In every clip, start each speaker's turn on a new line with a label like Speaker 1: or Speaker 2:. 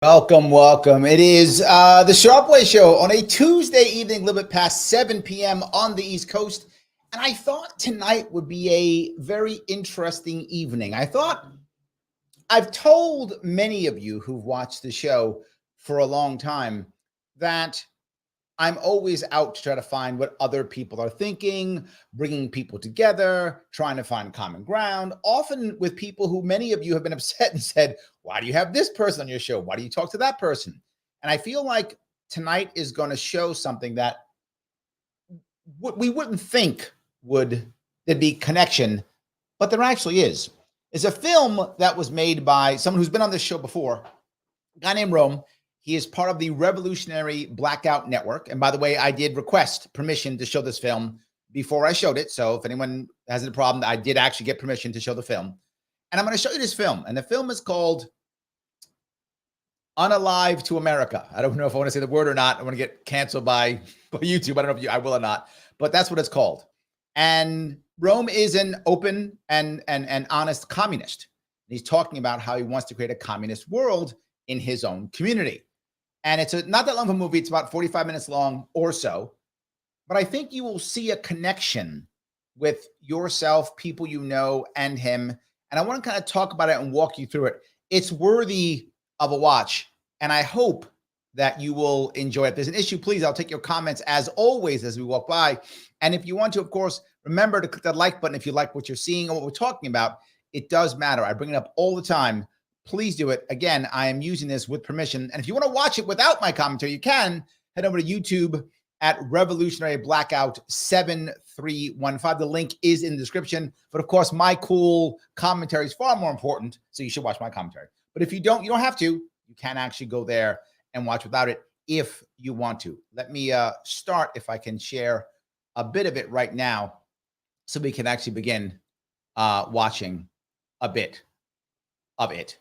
Speaker 1: Welcome, welcome. It is the Sharpway Show on a Tuesday evening, a little bit past 7 p.m. on the East Coast. And I thought tonight would be a very interesting evening. I've told many of you who've watched the show for a long time that I'm always out to try to find what other people are thinking, bringing people together, trying to find common ground, often with people who many of you have been upset and said, why do you have this person on your show? Why do you talk to that person? And I feel like tonight is going to show something that we wouldn't think there'd be connection, but there actually is. It's a film that was made by someone who's been on this show before, a guy named Rome. He is part of the Revolutionary Blackout Network. And by the way, I did request permission to show this film before I showed it. So if anyone has a problem, I did actually get permission to show the film. And I'm going to show you this film. And the film is called Unalive to America. I don't know if I want to say the word or not. I want to get canceled by YouTube. I don't know if I will or not, but that's what it's called. And Rome is an open and honest communist. And he's talking about how he wants to create a communist world in his own community. And it's not that long of a movie. It's about 45 minutes long or so. But I think you will see a connection with yourself, people you know, and him. And I want to kind of talk about it and walk you through it. It's worthy of a watch. And I hope that you will enjoy it. If there's an issue, please, I'll take your comments as always as we walk by. And if you want to, of course, remember to click that like button if you like what you're seeing or what we're talking about. It does matter. I bring it up all the time. Please do it. Again, I am using this with permission. And if you want to watch it without my commentary, you can head over to YouTube at Revolutionary Blackout 7315. The link is in the description. But of course, my cool commentary is far more important. So you should watch my commentary. But if you don't have to. You can actually go there and watch without it if you want to. Let me start, if I can share a bit of it right now so we can actually begin watching a bit of it.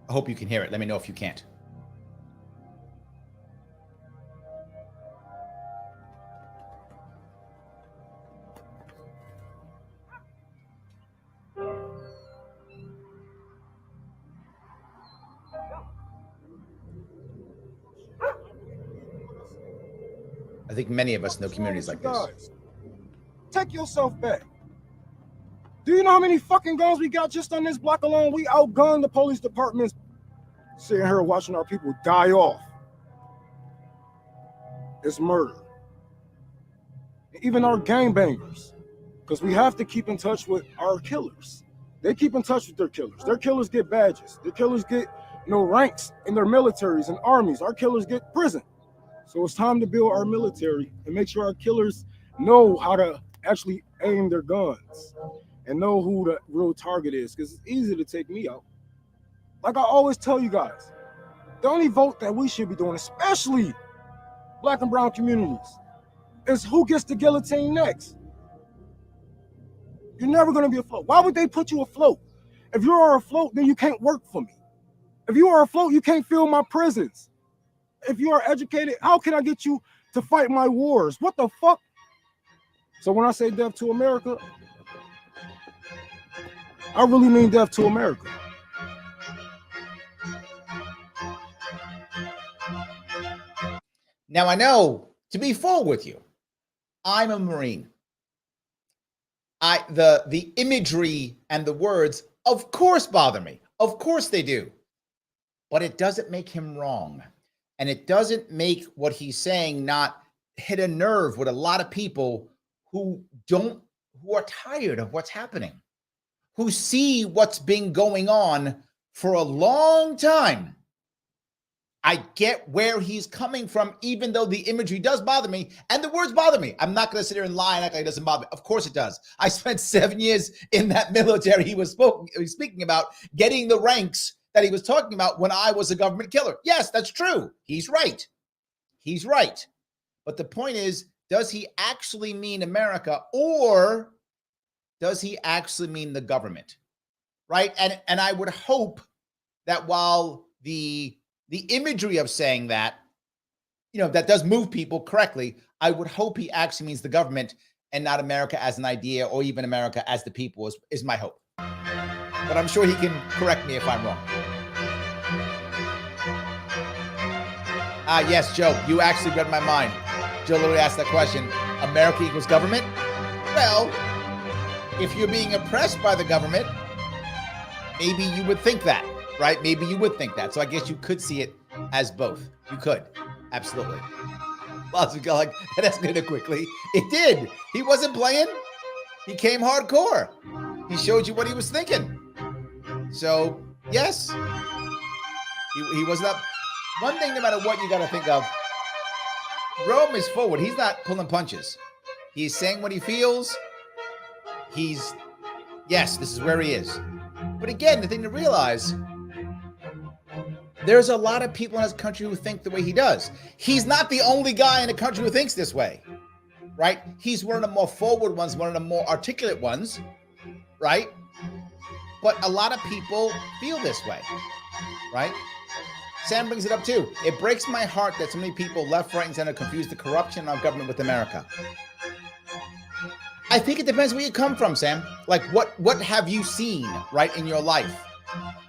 Speaker 1: I hope you can hear it. Let me know if you can't. I think many of us know communities like this.
Speaker 2: Take yourself back. Do you know how many fucking guns we got just on this block alone? We outgunned the police departments sitting here watching our people die off. It's murder. Even our gangbangers, because we have to keep in touch with our killers. They keep in touch with their killers. Their killers get badges. Their killers get ranks in their militaries and armies. Our killers get prison. So it's time to build our military and make sure our killers know how to actually aim their guns and know who the real target is, because it's easy to take me out. Like I always tell you guys, the only vote that we should be doing, especially Black and brown communities, is who gets the guillotine next. You're never going to be afloat. Why would they put you afloat? If you are afloat, then you can't work for me. If you are afloat, you can't fill my prisons. If you are educated, how can I get you to fight my wars? What the fuck? So when I say death to America, I really mean death to America.
Speaker 1: Now, I know, to be full with you, I'm a Marine. The imagery and the words, of course, bother me. Of course they do. But it doesn't make him wrong. And it doesn't make what he's saying not hit a nerve with a lot of people who are tired of what's happening, who see what's been going on for a long time. I get where he's coming from, even though the imagery does bother me and the words bother me. I'm not going to sit here and lie and act like it doesn't bother me. Of course it does. I spent 7 years in that military he was speaking about, getting the ranks that he was talking about when I was a government killer. Yes, that's true. He's right. He's right. But the point is, does he actually mean America, or does he actually mean the government? Right? And I would hope that while the imagery of saying that that does move people correctly. I would hope he actually means the government and not America as an idea or even America as the people is my hope. But I'm sure he can correct me if I'm wrong. Yes, Joe, you actually read my mind. Joe literally asked that question. America equals government? Well, if you're being oppressed by the government, maybe you would think that, right? Maybe you would think that. So I guess you could see it as both. You could. Absolutely. Lots of like, that escalated quickly. It did. He wasn't playing. He came hardcore. He showed you what he was thinking. So, yes. He wasn't up. One thing, no matter what you got to think of, Rome is forward. He's not pulling punches. He's saying what he feels. Yes, this is where he is. But again, the thing to realize, there's a lot of people in this country who think the way he does. He's not the only guy in the country who thinks this way, right? He's one of the more forward ones, one of the more articulate ones, right? But a lot of people feel this way, right? Sam brings it up too. It breaks my heart that so many people left, right, and center confuse the corruption of government with America. I think it depends where you come from, Sam. Like what have you seen, right, in your life?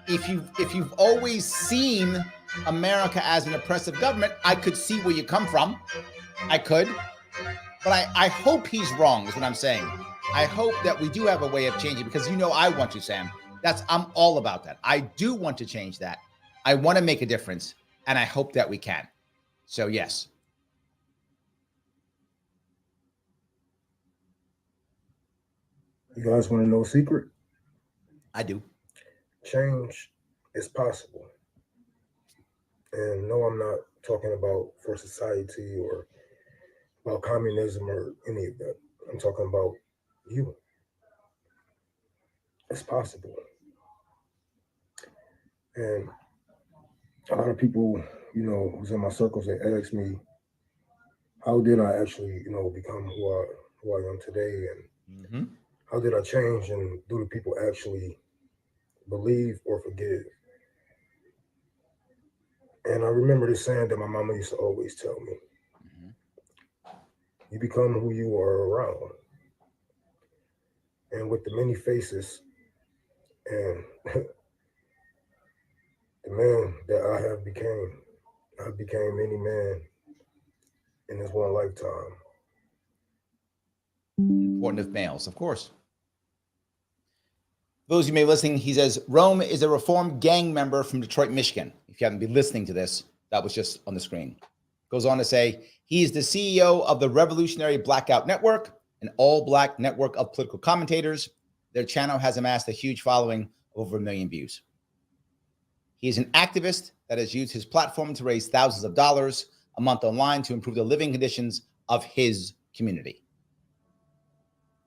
Speaker 1: If you've always seen America as an oppressive government, I could see where you come from. I could. But I hope he's wrong, is what I'm saying. I hope that we do have a way of changing, because I want to, Sam. I'm all about that. I do want to change that. I want to make a difference, and I hope that we can. So, yes.
Speaker 2: You guys want to know a secret?
Speaker 1: I do.
Speaker 2: Change is possible. And no, I'm not talking about for society or about communism or any of that. I'm talking about you. It's possible. And a lot of people, who's in my circles, they ask me, how did I actually, become who I am today? And how did I change? And do the people actually believe or forgive? And I remember this saying that my mama used to always tell me. You become who you are around. And with the many faces and the man that I became many men in this one lifetime.
Speaker 1: Important of males, of course. Those of you may be listening, he says, Rome is a reformed gang member from Detroit, Michigan. If you haven't been listening to this, that was just on the screen. Goes on to say, he is the CEO of the Revolutionary Blackout Network, an all-black network of political commentators. Their channel has amassed a huge following of over 1 million views. He is an activist that has used his platform to raise thousands of dollars a month online to improve the living conditions of his community.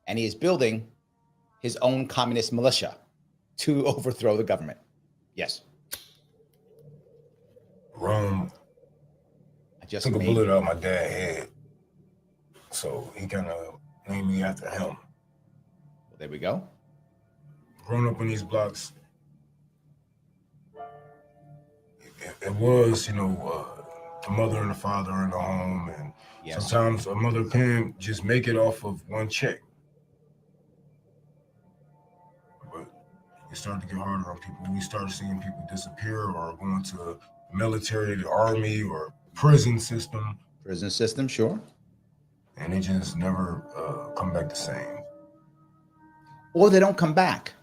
Speaker 1: And he is building his own communist militia to overthrow the government. Yes.
Speaker 2: Rome took a bullet out of my dad's head. So he kind of named me after him.
Speaker 1: Well, there we go.
Speaker 2: Growing up in these blocks, it was, a mother and a father in the home. And sometimes a mother can just make it off of one check. But it started to get harder on people. We started seeing people disappear or going to the military, the army, or prison system.
Speaker 1: Prison system, sure.
Speaker 2: And they just never come back the same.
Speaker 1: Or they don't come back.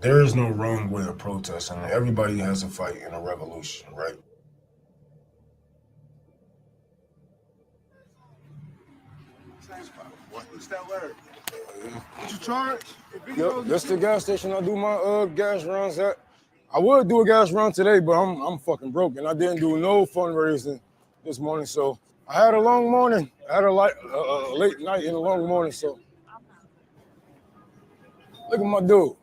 Speaker 2: There is no wrong way of protesting. Everybody has a fight in a revolution, right? What's that word? What you charge? Yep, that's the gas station I do my gas runs at. I would do a gas run today, but I'm fucking broke, and I didn't do no fundraising this morning. So I had a long morning. I had a late night and a long morning. So look at my dude,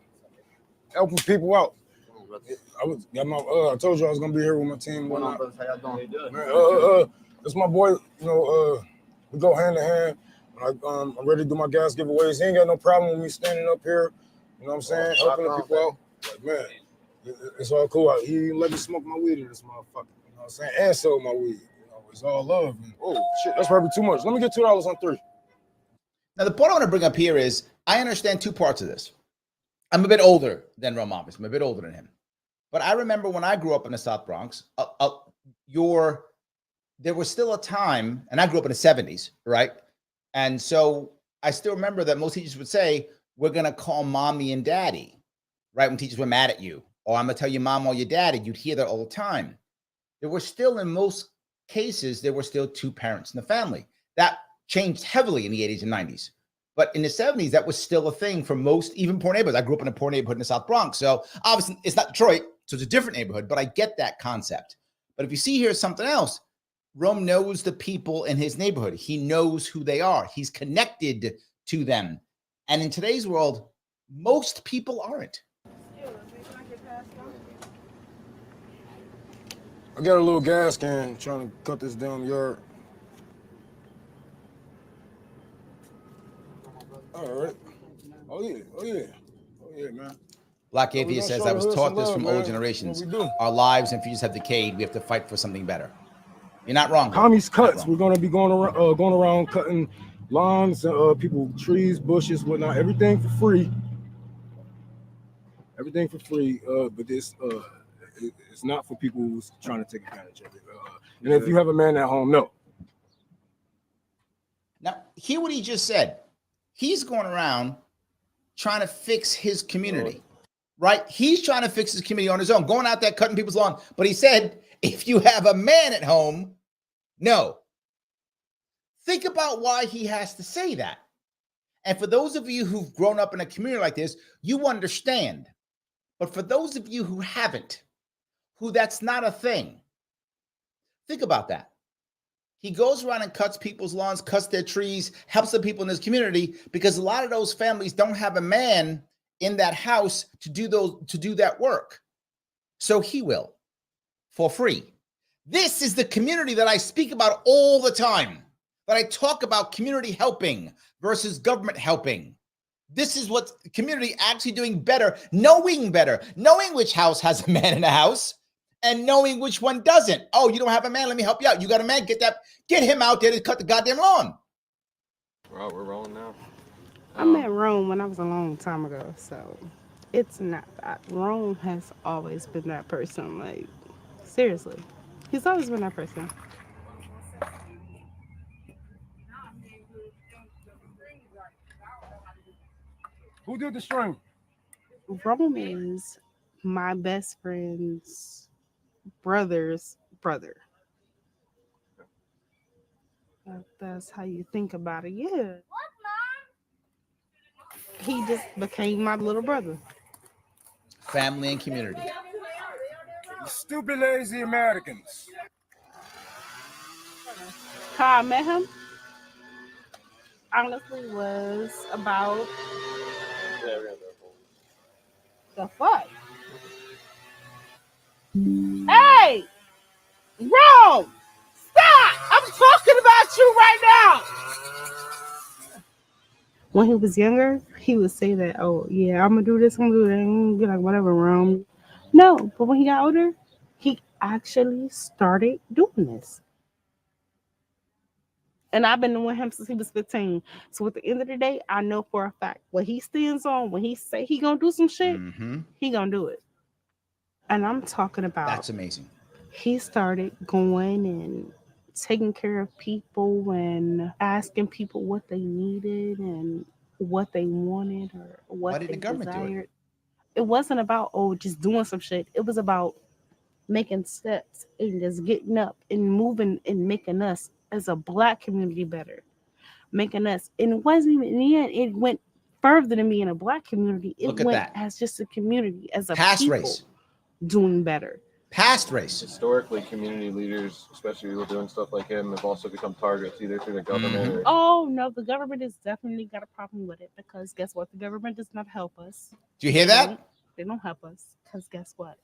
Speaker 2: helping people out. I told you I was gonna be here with my team. How y'all doing? That's my boy. We go hand in hand. I'm ready to do my gas giveaways. He ain't got no problem with me standing up here. You know what I'm saying? Helping the people out. Like, man, it's all cool. He let me smoke my weed in this motherfucker. You know what I'm saying? And sell my weed. You Oh, it's all love. Oh shit, that's probably too much. Let me get $2 on 3.
Speaker 1: Now, the point I want to bring up here is I understand two parts of this. I'm a bit older than Rome, obviously. I'm a bit older than him. But I remember when I grew up in the South Bronx, there was still a time, and I grew up in the 70s, right? And so I still remember that most teachers would say, we're going to call mommy and daddy, right? When teachers were mad at you, or I'm going to tell your mom or your daddy, you'd hear that all the time. There were still, in most cases, there were still two parents in the family. That changed heavily in the 80s and 90s. But in the 70s, that was still a thing for most, even poor neighborhoods. I grew up in a poor neighborhood in the South Bronx. So obviously, it's not Detroit, so it's a different neighborhood, but I get that concept. But if you see here something else, Rome knows the people in his neighborhood. He knows who they are. He's connected to them. And in today's world, most people aren't.
Speaker 2: I got a little gas can trying to cut this damn yard. All right. Oh yeah, man.
Speaker 1: Black Atheist says, I was taught this from old generations. Our lives and futures have decayed. We have to fight for something better. You're not wrong.
Speaker 2: Commies cuts. We're gonna be going around cutting lawns, people, trees, bushes, whatnot. Everything for free. Everything for free. But this it's not for people who's trying to take advantage of it. And if you have a man at home, no.
Speaker 1: Now, hear what he just said. He's going around trying to fix his community, right? He's trying to fix his community on his own, going out there cutting people's lawn. But he said, if you have a man at home, no. Think about why he has to say that. And for those of you who've grown up in a community like this, you understand. But for those of you who haven't, who that's not a thing, think about that. He goes around and cuts people's lawns, cuts their trees, helps the people in his community, because a lot of those families don't have a man in that house to do that work. So he will, for free. This is the community that I speak about all the time, that I talk about community helping versus government helping. This is what the community actually doing better, knowing which house has a man in the house and knowing which one doesn't. Oh, you don't have a man? Let me help you out. You got a man? Get him out there to cut the goddamn lawn.
Speaker 3: We're rolling now.
Speaker 4: I met Rome when I was a long time ago, so it's not that. Rome has always been that person. Like, seriously. He's always been that person.
Speaker 2: Who did the string?
Speaker 4: Rome is my best friend's brother's brother. That's how you think about it. Yeah. He just became my little brother.
Speaker 1: Family and community.
Speaker 2: Stupid, lazy Americans.
Speaker 4: How I met him, honestly, was about the fuck. Hey, Rome, stop! I'm talking about you right now. When he was younger, he would say that, oh, yeah, I'm going to do this, I'm going to do that. I'm be like, whatever, Rome. No, but when he got older, he actually started doing this. And I've been with him since he was 15. So at the end of the day, I know for a fact what he stands on, when he say he going to do some shit, he going to do it. And I'm talking about...
Speaker 1: That's amazing.
Speaker 4: He started going and taking care of people and asking people what they needed and what they wanted or what they desired. It wasn't about, just doing some shit. It was about making steps and just getting up and moving and making us as a Black community better. Making us, and it wasn't even, in the end, it went further than me in a Black community. It went as just a community, as a
Speaker 1: past
Speaker 4: people
Speaker 1: race
Speaker 4: doing better.
Speaker 1: Past race.
Speaker 3: Historically, community leaders, especially people doing stuff like him, have also become targets either through the government or...
Speaker 4: Oh, no, the government has definitely got a problem with it because guess what? The government does not help us.
Speaker 1: Do you hear that?
Speaker 4: They don't help us because guess what?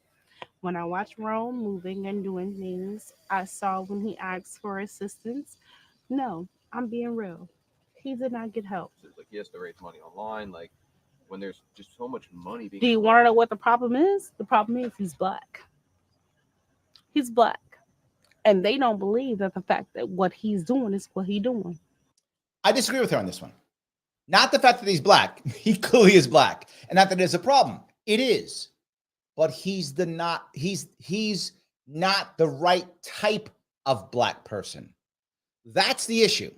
Speaker 4: When I watched Rome moving and doing things, I saw when he asked for assistance. No, I'm being real. He did not get help.
Speaker 3: Like he has to raise money online, like when there's just so much money being...
Speaker 4: Do you want to know what the problem is? The problem is he's Black. He's Black. And they don't believe that the fact that what he's doing is what he's doing.
Speaker 1: I disagree with her on this one. Not the fact that he's black. He clearly is black. And not that it's a problem. It is. But he's not the right type of black person. That's the issue.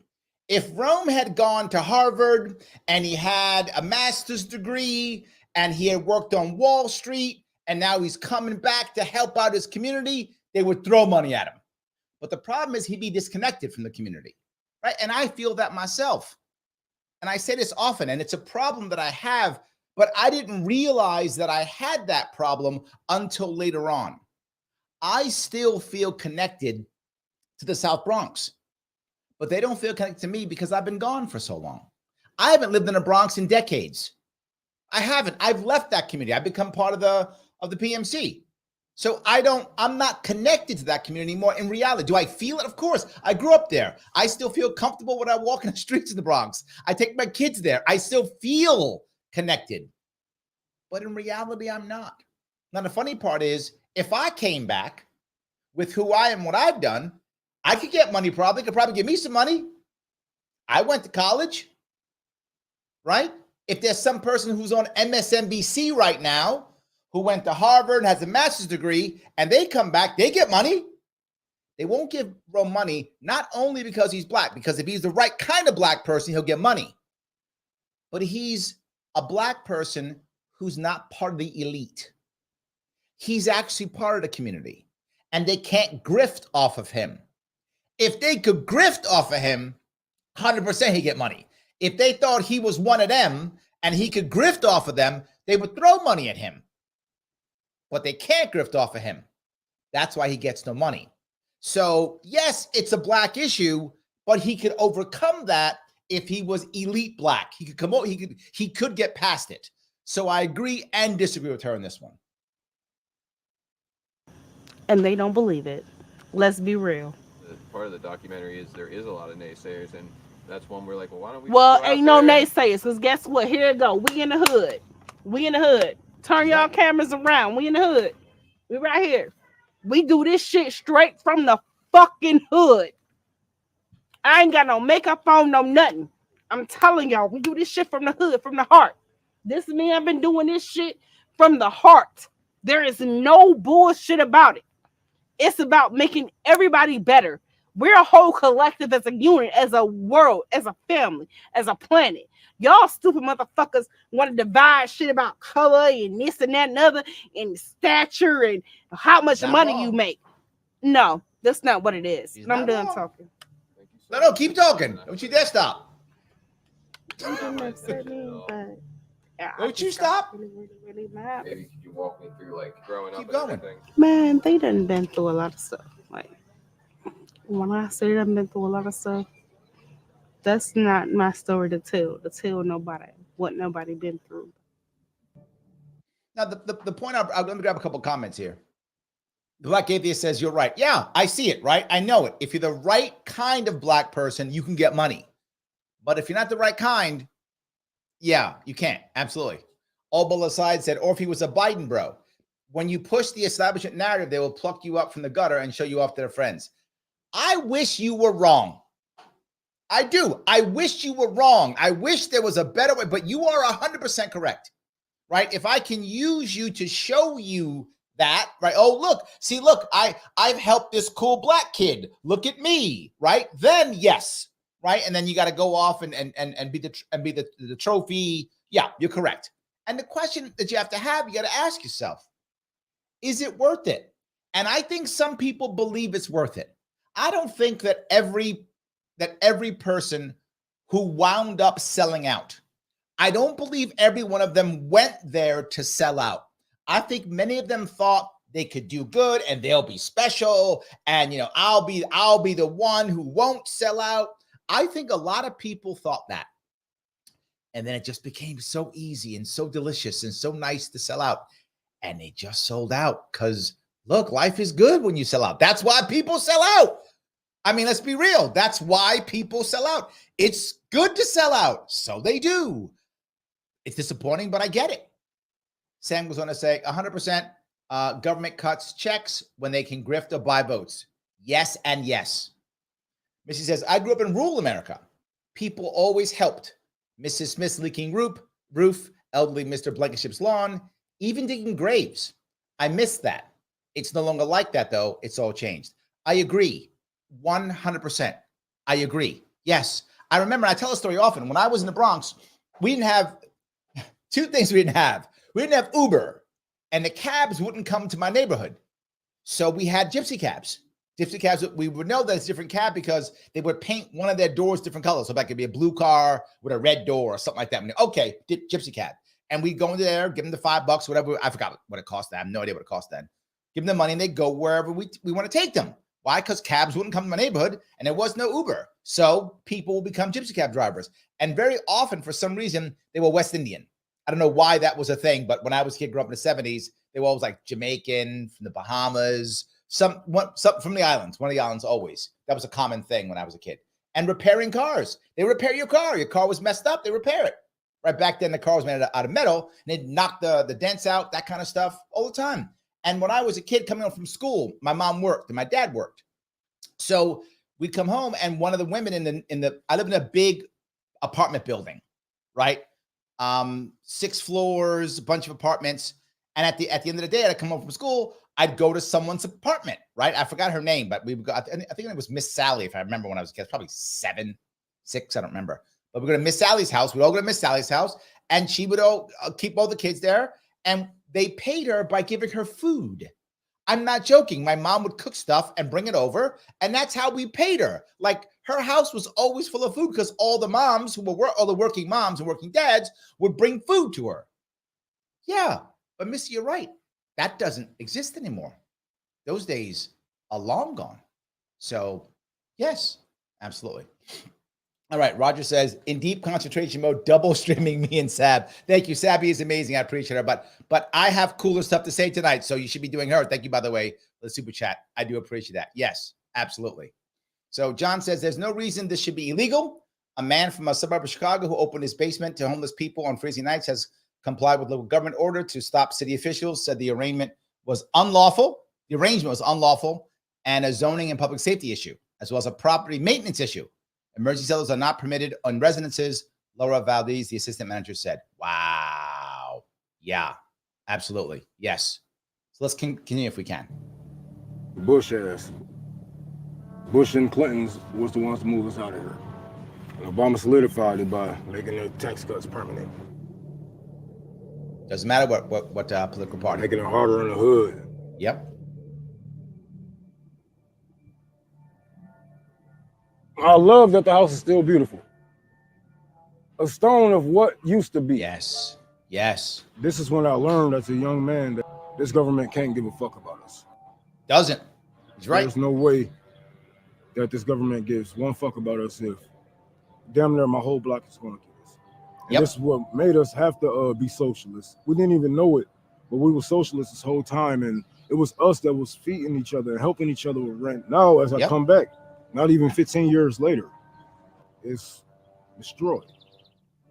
Speaker 1: If Rome had gone to Harvard and he had a master's degree and he had worked on Wall Street and now he's coming back to help out his community, they would throw money at him. But the problem is he'd be disconnected from the community, right? And I feel that myself. And I say this often, and it's a problem that I have, but I didn't realize that I had that problem until later on. I still feel connected to the South Bronx, but they don't feel connected to me because I've been gone for so long. I haven't lived in the Bronx in decades. I haven't. I've left that community. I've become part of the PMC. So I'm not connected to that community anymore in reality. Do I feel it? Of course. I grew up there. I still feel comfortable when I walk in the streets of the Bronx. I take my kids there. I still feel connected. But in reality, I'm not. Now, the funny part is, if I came back with who I am, what I've done, I could get money probably. Could probably give me some money. I went to college, right? If there's some person who's on MSNBC right now who went to Harvard and has a master's degree, and they come back, they get money. They won't give Rome money, not only because he's black, because if he's the right kind of black person, he'll get money. But he's a black person who's not part of the elite. He's actually part of the community, and they can't grift off of him. If they could grift off of him, 100% he'd get money. If they thought he was one of them and he could grift off of them, they would throw money at him. But they can't grift off of him. That's why he gets no money. So, yes, it's a black issue, but he could overcome that if he was elite black. He could come out, he could get past it. So I agree and disagree with her on this one.
Speaker 4: And they don't believe it. Let's be real.
Speaker 3: Part of the documentary is there is a lot of naysayers, and that's one we're like, well, why don't we?
Speaker 4: Well, ain't no naysayers, because guess what? Here it go. We in the hood. We in the hood. Turn y'all cameras around. We in the hood. We right here. We do this shit straight from the fucking hood. I ain't got no makeup on, no nothing. I'm telling y'all, we do this shit from the hood, from the heart. This is me. I've been doing this shit from the heart. There is no bullshit about it. It's about making everybody better. We're a whole collective as a unit, as a world, as a family, as a planet. Y'all stupid motherfuckers want to divide shit about color and this and that and other and stature and how much money you make. No, that's not what it is. And I'm done talking.
Speaker 1: No, keep talking. Don't you dare stop. Don't you stop.
Speaker 3: Really mad. Maybe could you walk me through like growing up and everything?
Speaker 4: Man, they done been through a lot of stuff. Like, when I say they've been through a lot of stuff, that's not my story to tell nobody what nobody been through.
Speaker 1: Now, the point, let me grab a couple comments here. The Black Atheist says, you're right. Yeah, I see it, right? I know it. If you're the right kind of black person, you can get money. But if you're not the right kind, yeah, you can't. Absolutely. All aside said, or if he was a Biden bro. When you push the establishment narrative, they will pluck you up from the gutter and show you off to their friends. I wish you were wrong. I do. I wish you were wrong. I wish there was a better way, but you are 100% correct, right? If I can use you to show you that, right? Oh, look, see, look, I've helped this cool black kid. Look at me, right? Then yes, right? And then you got to go off and be the trophy. Yeah, you're correct. And the question that you have, you got to ask yourself, is it worth it? And I think some people believe it's worth it. I don't think that every person who wound up selling out, I don't believe every one of them went there to sell out. I think many of them thought they could do good and they'll be special. And, you know, I'll be the one who won't sell out. I think a lot of people thought that. And then it just became so easy and so delicious and so nice to sell out. And they just sold out because, look, life is good when you sell out. That's why people sell out. I mean, let's be real. That's why people sell out. It's good to sell out. So they do. It's disappointing, but I get it. Sam goes on to say 100% government cuts checks when they can grift or buy votes. Yes and yes. Missy says, I grew up in rural America. People always helped. Mrs. Smith's leaking roof, elderly Mr. Blankenship's lawn, even digging graves. I miss that. It's no longer like that, though. It's all changed. I agree. 100%. I agree. Yes. I remember, I tell a story often. When I was in the Bronx, we didn't have two things we didn't have. We didn't have Uber, and the cabs wouldn't come to my neighborhood. So we had gypsy cabs. Gypsy cabs, we would know that it's a different cab because they would paint one of their doors different colors. So that could be a blue car with a red door or something like that. Okay, gypsy cab. And we'd go into there, give them the $5, whatever. I forgot what it cost. I have no idea what it cost then. Give them the money and they go wherever we want to take them. Why? Because cabs wouldn't come to my neighborhood and there was no Uber. So people will become gypsy cab drivers. And very often, for some reason, they were West Indian. I don't know why that was a thing, but when I was a kid, grew up in the 70s, they were always like Jamaican, from the Bahamas, some from the islands, one of the islands always. That was a common thing when I was a kid. And repairing cars. They repair your car. Your car was messed up, they repair it. Right back then, the car was made out of metal, and they'd knock the dents out, that kind of stuff, all the time. And when I was a kid coming home from school, my mom worked and my dad worked. So we'd come home, and one of the women I live in a big apartment building, right? 6 floors, a bunch of apartments. And at the end of the day, I'd come home from school, I'd go to someone's apartment, right? I forgot her name, but we would go, I think it was Miss Sally, if I remember when I was a kid, probably 7, 6, I don't remember. But we'd go to Miss Sally's house. We'd all go to Miss Sally's house, and she would keep all the kids there. And they paid her by giving her food. I'm not joking. My mom would cook stuff and bring it over, and that's how we paid her. Like, her house was always full of food because all the moms all the working moms and working dads would bring food to her. Yeah, but Missy, you're right. That doesn't exist anymore. Those days are long gone. So, yes, absolutely. All right, Roger says, in deep concentration mode, double streaming me and Sab. Thank you. Sabby is amazing. I appreciate her. But I have cooler stuff to say tonight, so you should be doing her. Thank you, by the way, for the super chat. I do appreciate that. Yes, absolutely. So John says, there's no reason this should be illegal. A man from a suburb of Chicago who opened his basement to homeless people on freezing nights has complied with local government order to stop city officials, said the arrangement was unlawful. The arrangement was unlawful and a zoning and public safety issue, as well as a property maintenance issue. Emergency cells are not permitted on residences, Laura Valdez, the assistant manager, said. Wow. Yeah, absolutely. Yes. So let's continue if we can.
Speaker 2: Bush ass. Bush and Clinton's was the ones to move us out of here. And Obama solidified it by making the tax cuts permanent.
Speaker 1: Doesn't matter what political party.
Speaker 2: Making it harder in the hood.
Speaker 1: Yep.
Speaker 2: I love that the house is still beautiful. A stone of what used to be.
Speaker 1: Yes. Yes.
Speaker 2: This is when I learned as a young man that this government can't give a fuck about us.
Speaker 1: Doesn't. He's right.
Speaker 2: There's no way that this government gives one fuck about us if damn near my whole block is going to kill us. And this is what made us have to be socialists. We didn't even know it, but we were socialists this whole time, and it was us that was feeding each other and helping each other with rent. Now, as I come back, not even 15 years later, it's destroyed.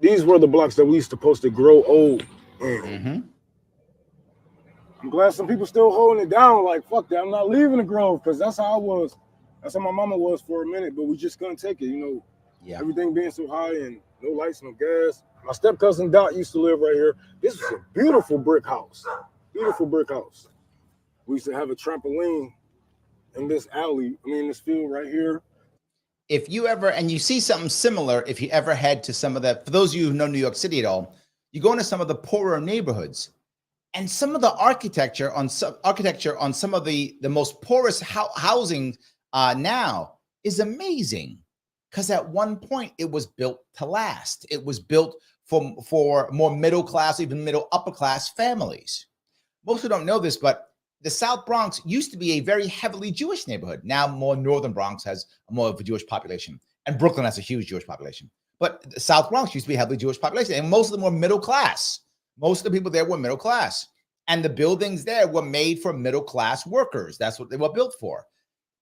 Speaker 2: These were the blocks that we used to supposed to grow old in.
Speaker 1: Mm-hmm.
Speaker 2: I'm glad some people still holding it down. Like, fuck that, I'm not leaving the Grove, because that's how I was. That's how my mama was for a minute, but we just couldn't take it, you know. Yeah. Everything being so high and no lights, no gas. My step cousin Dot used to live right here. This was a beautiful brick house. Beautiful brick house. We used to have a trampoline in this alley, this field right here.
Speaker 1: If you ever, and you see something similar, if you ever head to some of the, for those of you who know New York City at all, you go into some of the poorer neighborhoods, and some of the architecture on some of the most poorest housing now is amazing. Because at one point it was built to last. It was built for more middle class, even middle upper class families. Most people don't know this, but the South Bronx used to be a very heavily Jewish neighborhood. Now more Northern Bronx has more of a Jewish population, and Brooklyn has a huge Jewish population. But the South Bronx used to be a heavily Jewish population, and most of them were middle class. Most of the people there were middle class, and the buildings there were made for middle class workers. That's what they were built for,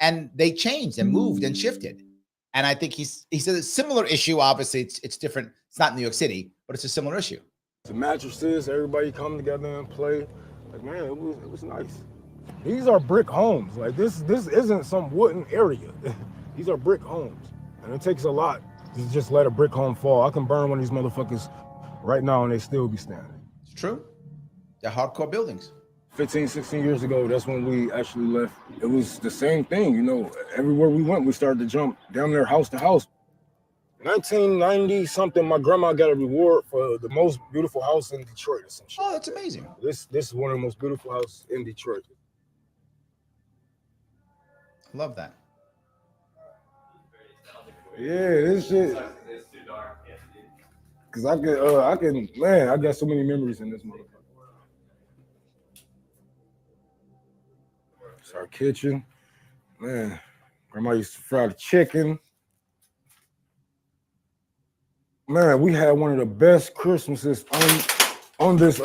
Speaker 1: and they changed and moved and shifted. And I think he said a similar issue. Obviously, it's different. It's not New York City, but it's a similar issue.
Speaker 2: The mattresses, everybody come together and play. Like, man, it was nice. These are brick homes. Like this isn't some wooden area. These are brick homes. And it takes a lot to just let a brick home fall. I can burn one of these motherfuckers right now and they still be standing.
Speaker 1: It's true. They're hardcore buildings.
Speaker 2: 15, 16 years ago, that's when we actually left. It was the same thing, you know, everywhere we went, we started to jump down there house to house. 1990 something, my grandma got a reward for the most beautiful house in Detroit or some shit.
Speaker 1: Oh, that's amazing.
Speaker 2: This is one of the most beautiful houses in Detroit.
Speaker 1: Love that.
Speaker 2: Yeah, this shit. Cause I can, man, I got so many memories in this motherfucker. It's our kitchen, man. Grandma used to fry the chicken. Man, we had one of the best Christmases on this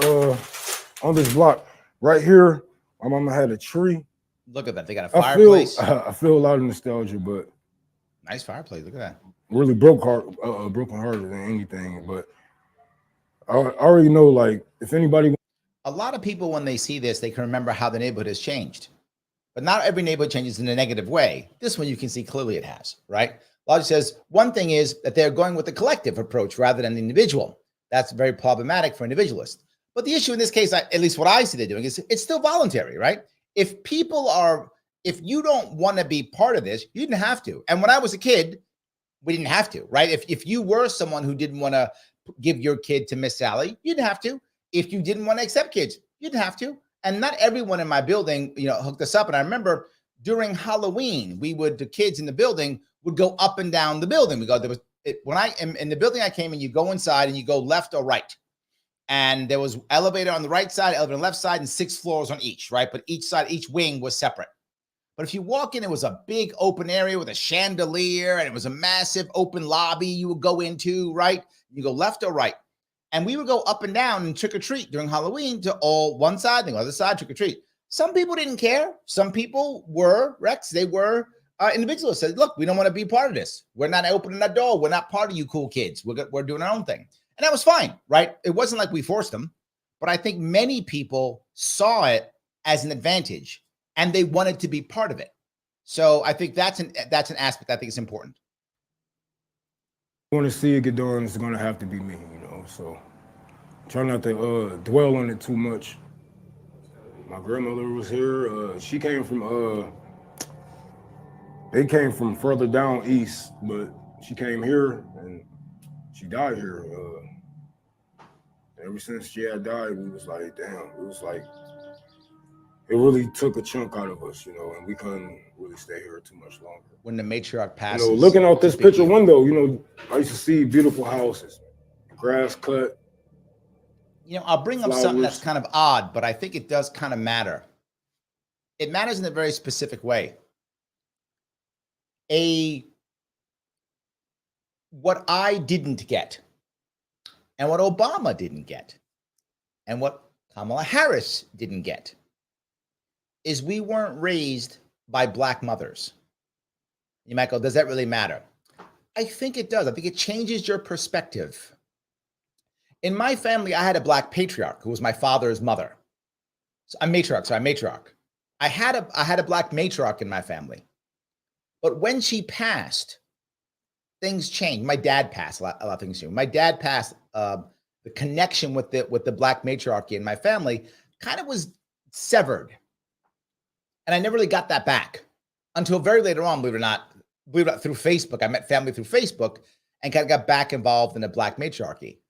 Speaker 2: block right here. My mama had a tree.
Speaker 1: Look at that. They got a fireplace.
Speaker 2: I feel a lot of nostalgia, but
Speaker 1: nice fireplace. Look at that.
Speaker 2: Really broken hearted than anything. But I already know, like, if anybody.
Speaker 1: A lot of people, when they see this, they can remember how the neighborhood has changed. But not every neighborhood changes in a negative way. This one you can see clearly it has, right? Logic says one thing is that they're going with the collective approach rather than the individual. That's very problematic for individualists. But the issue in this case, at least what I see they're doing, is it's still voluntary, right? If you don't want to be part of this, you didn't have to. And when I was a kid, we didn't have to, right? If you were someone who didn't want to give your kid to Miss Sally, you didn't have to. If you didn't want to accept kids, you didn't have to. And not everyone in my building, hooked us up. And I remember during Halloween, the kids in the building would go up and down the building. In the building I came in, you go inside and you go left or right. And there was elevator on the right side, elevator on the left side, and 6 floors on each, right? But each wing was separate. But if you walk in, it was a big open area with a chandelier, and it was a massive open lobby you would go into, right? You go left or right. And we would go up and down and trick or treat during Halloween to all one side, then the other side, trick or treat. Some people didn't care. Some people were, Rex, they were individualists. Said, look, we don't want to be part of this. We're not opening that door. We're not part of you cool kids. We're doing our own thing. And that was fine, right? It wasn't like we forced them. But I think many people saw it as an advantage and they wanted to be part of it. So I think that's an aspect I think is important.
Speaker 2: I want to see it get done, it's going to have to be me, so try not to dwell on it too much. My grandmother was here. She came from, they came from further down east, but she came here and she died here. Ever since she had died, we was like, damn, it was like, it really took a chunk out of us, and we couldn't really stay here too much longer.
Speaker 1: When the matriarch passes.
Speaker 2: Looking out this picture window, I used to see beautiful houses, grass cut.
Speaker 1: I'll bring up something that's kind of odd, but I think it does kind of matter. It matters in a very specific way. What I didn't get, and what Obama didn't get, and what Kamala Harris didn't get, is we weren't raised by Black mothers. You might go, does that really matter? I think it does. I think it changes your perspective. In my family, I had a Black patriarch who was my father's mother. So I'm matriarch. I had a Black matriarch in my family. But when she passed, things changed. My dad passed. A lot of things changed. My dad passed. The connection with the Black matriarchy in my family kind of was severed. And I never really got that back until very later on, believe it or not, through Facebook. I met family through Facebook and kind of got back involved in the Black matriarchy.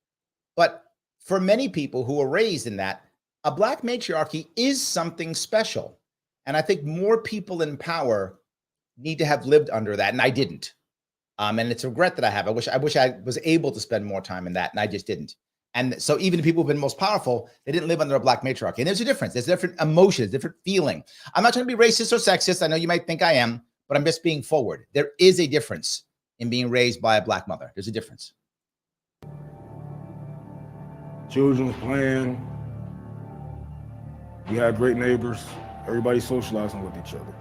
Speaker 1: But for many people who were raised in that, a Black matriarchy is something special. And I think more people in power need to have lived under that. And I didn't. And it's a regret that I have. I wish I was able to spend more time in that, and I just didn't. And so even the people who've been most powerful, they didn't live under a Black matriarchy. And there's a difference. There's a different emotion, a different feeling. I'm not trying to be racist or sexist. I know you might think I am, but I'm just being forward. There is a difference in being raised by a Black mother. There's a difference.
Speaker 2: Children's playing. We had great neighbors. Everybody socializing with each other.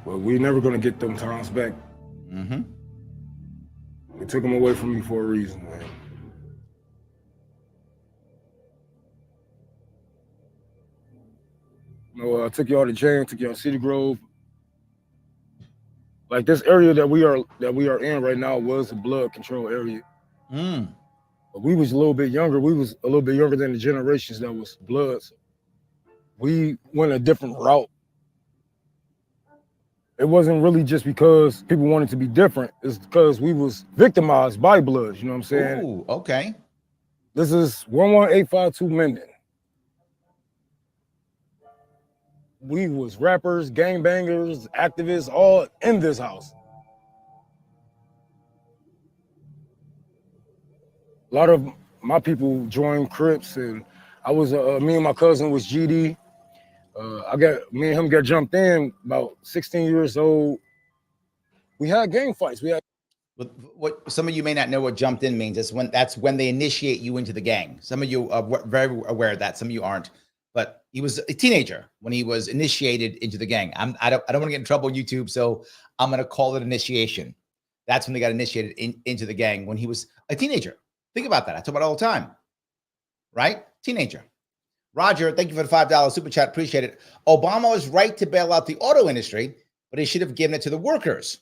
Speaker 2: Well, we're never going to get them times back.
Speaker 1: Mm-hmm.
Speaker 2: They took them away from me for a reason, man. You know, I took y'all to James, took y'all to City Grove. Like this area that we are in right now was a blood control area. But we was a little bit younger. We was a little bit younger than the generations that was Bloods. We went a different route. It wasn't really just because people wanted to be different. It's because we was victimized by Bloods. You know what I'm saying?
Speaker 1: Ooh, okay.
Speaker 2: This is 11852 Minden. We was rappers, gangbangers, activists, all in this house. A lot of my people joined Crips, and I was me and my cousin was GD. Me and him got jumped in about 16 years old. We had gang fights. We had.
Speaker 1: What some of you may not know what jumped in means. That's when they initiate you into the gang. Some of you are very aware of that. Some of you aren't. But he was a teenager when he was initiated into the gang. I don't want to get in trouble on YouTube, so I'm going to call it initiation. That's when they got initiated into the gang when he was a teenager. Think about that. I talk about it all the time, right? Teenager. Roger, thank you for the $5 super chat. Appreciate it. Obama was right to bail out the auto industry, but he should have given it to the workers.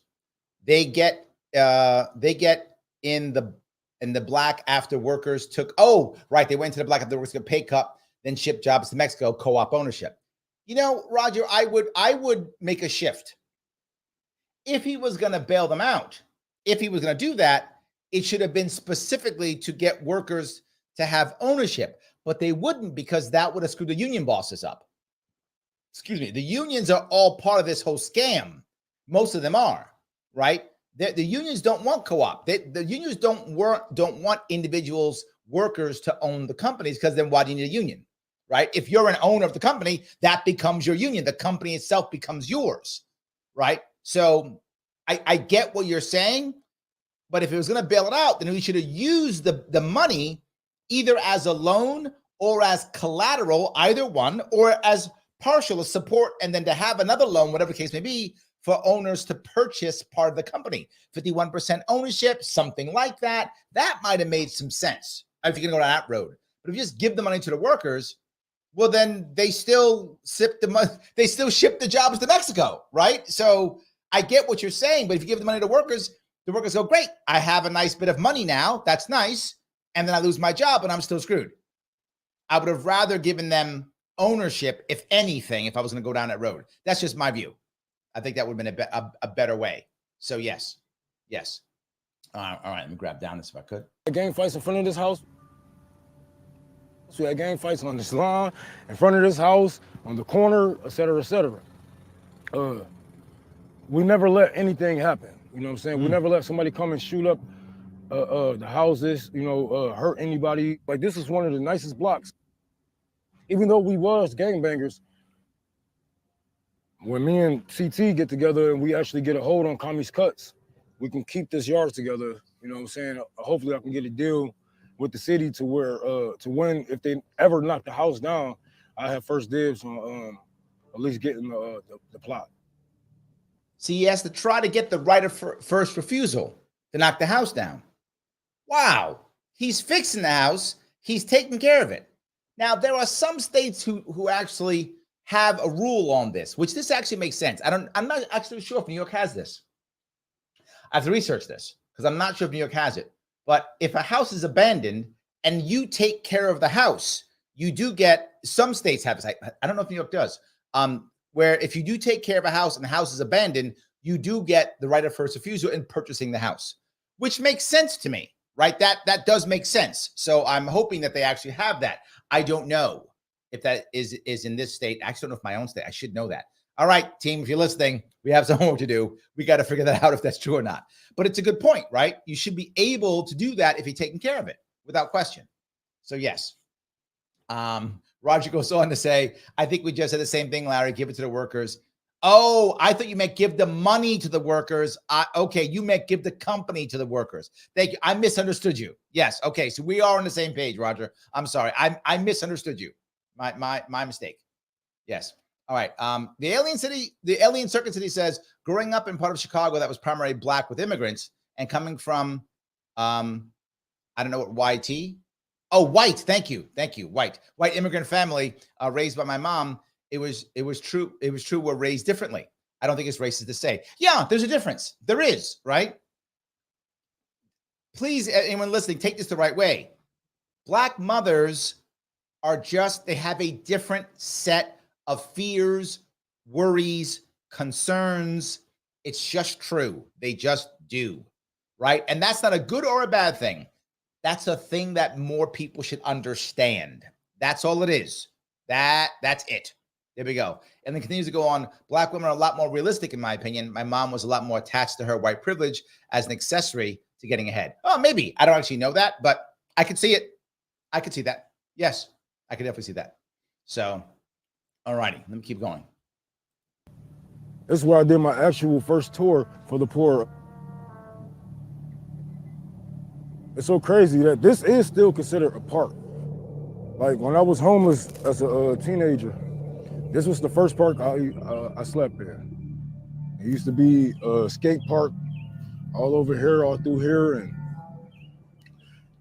Speaker 1: They get in the black after workers took. Oh, right. They went to the black after the workers took a pay cut, then shipped jobs to Mexico, co-op ownership. You know, Roger, I would make a shift. If he was going to bail them out, if he was going to do that, it should have been specifically to get workers to have ownership, but they wouldn't, because that would have screwed the union bosses up. Excuse me. The unions are all part of this whole scam. Most of them are, right? The unions don't want co-op. The unions don't want individuals, workers to own the companies, because then why do you need a union, right? If you're an owner of the company, that becomes your union. The company itself becomes yours, right? So I get what you're saying, but if it was going to bail it out, then we should have used the money either as a loan or as collateral, either one, or as partial support, and then to have another loan, whatever the case may be, for owners to purchase part of the company. 51% ownership, something like that. That might have made some sense if you're going to go down that road. But if you just give the money to the workers, well, then they still ship the jobs to Mexico, right? So I get what you're saying, but if you give the money to workers go, great, I have a nice bit of money now. That's nice. And then I lose my job and I'm still screwed. I would have rather given them ownership, if anything, if I was going to go down that road. That's just my view. I think that would have been a better way. So yes. All right, let me grab down this if I could.
Speaker 2: Gang fights in front of this house. So we had gang fights on this lawn, in front of this house, on the corner, et cetera, et cetera. We never let anything happen. You know what I'm saying? We never let somebody come and shoot up the houses, hurt anybody. Like, this is one of the nicest blocks. Even though we was gangbangers, when me and CT get together and we actually get a hold on Kami's cuts, we can keep this yard together. You know what I'm saying? Hopefully I can get a deal with the city to where, to when, if they ever knock the house down, I have first dibs on at least getting the plot.
Speaker 1: See, he has to try to get the right of first refusal to knock the house down. Wow. He's fixing the house. He's taking care of it. Now, there are some states who actually have a rule on this, which this actually makes sense. I'm not actually sure if New York has this. I have to research this because I'm not sure if New York has it. But if a house is abandoned and you take care of the house, you do get, some states have this. I don't know if New York does, where if you do take care of a house and the house is abandoned, you do get the right of first refusal in purchasing the house, which makes sense to me, right? That does make sense. So I'm hoping that they actually have that. I don't know if that is in this state. I actually don't know if my own state. I should know that. All right, team, if you're listening, we have some homework to do. We got to figure that out if that's true or not. But it's a good point, right? You should be able to do that if you're taking care of it without question. So yes. Roger goes on to say, I think we just said the same thing, Larry. Give it to the workers. Oh, I thought you meant give the money to the workers. Okay, you meant give the company to the workers. Thank you. I misunderstood you. Yes. Okay, so we are on the same page, Roger. I'm sorry. I misunderstood you. My mistake. Yes. All right. The Alien Circuit City says, growing up in part of Chicago that was primarily black with immigrants and coming from, I don't know what YT. Oh, white. Thank you. White immigrant family raised by my mom. it was true. It was true. We're raised differently. I don't think it's racist to say, yeah, there's a difference. There is, right? Please, anyone listening, take this the right way. Black mothers are just, they have a different set of fears, worries, concerns. It's just true. They just do, right? And that's not a good or a bad thing. That's a thing that more people should understand. That's all it is. That's it. There we go. And then continues to go on. Black women are a lot more realistic, in my opinion. My mom was a lot more attached to her white privilege as an accessory to getting ahead. Oh, maybe. I don't actually know that, but I could see it. I could see that. Yes, I could definitely see that. So, all righty. Let me keep going.
Speaker 2: This is where I did my actual first tour for the poor. It's so crazy that this is still considered a park. Like when I was homeless as a teenager, this was the first park I slept in. It used to be a skate park all over here, all through here, and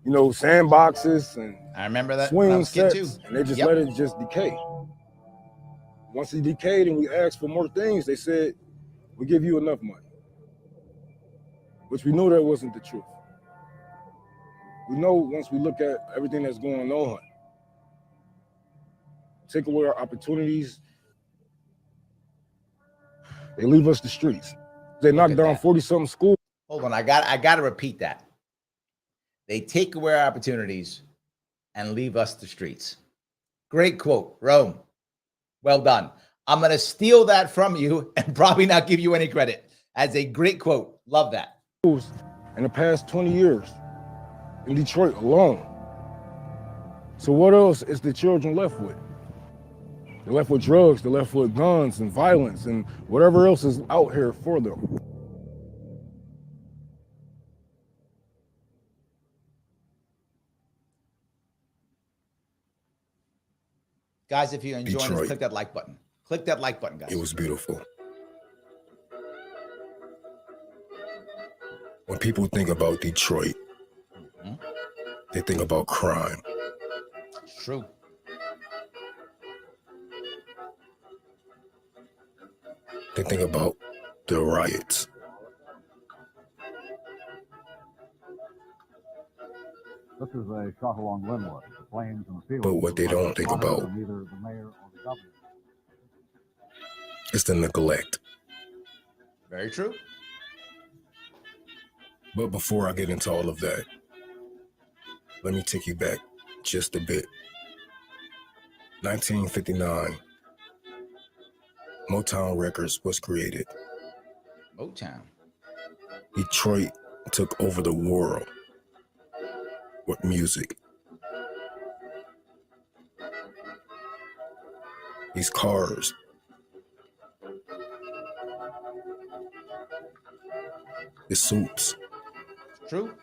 Speaker 2: you know, sandboxes and
Speaker 1: I remember that
Speaker 2: swing sets,
Speaker 1: too.
Speaker 2: and they just let it just decay. Once it decayed and we asked for more things, they said, we'll give you enough money. Which we knew that wasn't the truth. We know once we look at everything that's going on, take away our opportunities, they leave us the streets. They knock down 40-something schools.
Speaker 1: Hold on, I got to repeat that. They take away our opportunities and leave us the streets. Great quote, Rome. Well done. I'm going to steal that from you and probably not give you any credit. That's a great quote. Love that.
Speaker 2: In the past 20 years in Detroit alone. So what else is the children left with? They're left with drugs, they're left with guns and violence and whatever else is out here for them.
Speaker 1: Guys, if you're enjoying
Speaker 5: Detroit.
Speaker 1: this, click that like button. Click that like button, guys.
Speaker 5: It was beautiful. When people think about Detroit, they think about crime.
Speaker 1: It's true.
Speaker 5: They think about the riots.
Speaker 6: This is a shot along Linwood. The flames in the field.
Speaker 5: But what they don't think about
Speaker 6: Neither the mayor or the governor.
Speaker 5: is the neglect.
Speaker 1: Very true.
Speaker 5: But before I get into all of that, let me take you back just a bit. 1959, Motown Records was created.
Speaker 1: Motown.
Speaker 5: Detroit took over the world with music. These cars, the suits,
Speaker 1: True.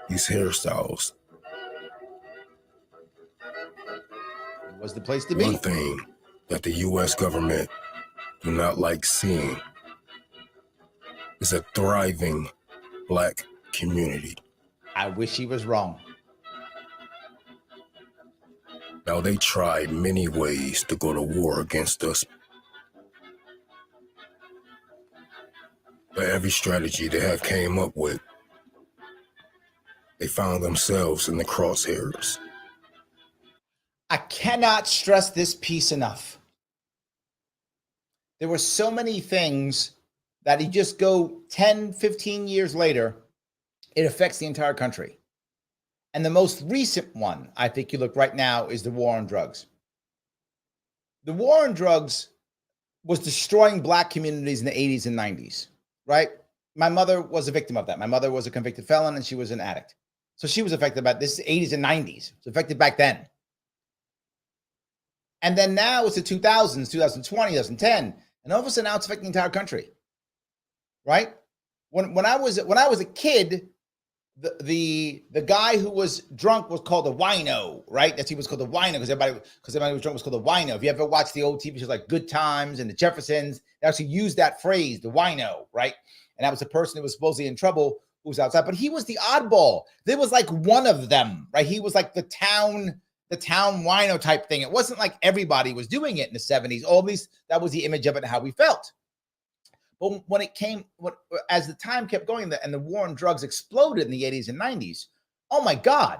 Speaker 5: these hairstyles.
Speaker 1: It was the place to be.
Speaker 5: One thing that the U.S. government do not like seeing is a thriving Black community.
Speaker 1: I wish he was wrong.
Speaker 5: Now, they tried many ways to go to war against us. But every strategy they have came up with, they found themselves in the crosshairs.
Speaker 1: I cannot stress this piece enough. There were so many things that you just go 10, 15 years later, it affects the entire country. And the most recent one, I think you look right now, is the war on drugs. The war on drugs was destroying Black communities in the 80s and 90s, right? My mother was a victim of that. My mother was a convicted felon and she was an addict. So she was affected by this 80s and 90s. It was affected back then. And then now it's the 2000s, 2020, 2010. And all of a sudden now it's affecting the entire country, right? When I was a kid, the guy who was drunk was called a wino, right? He was called a wino because everybody was drunk was called a wino. If you ever watched the old TV shows like Good Times and the Jeffersons, they actually used that phrase, the wino, right? And that was the person who was supposedly in trouble who was outside, but he was the oddball. There was like one of them, right? He was like the town the town wino type thing. It wasn't like everybody was doing it in the 70s. Or at least that was the image of it and how we felt. But when it came, as the time kept going and the war on drugs exploded in the 80s and 90s, oh my God,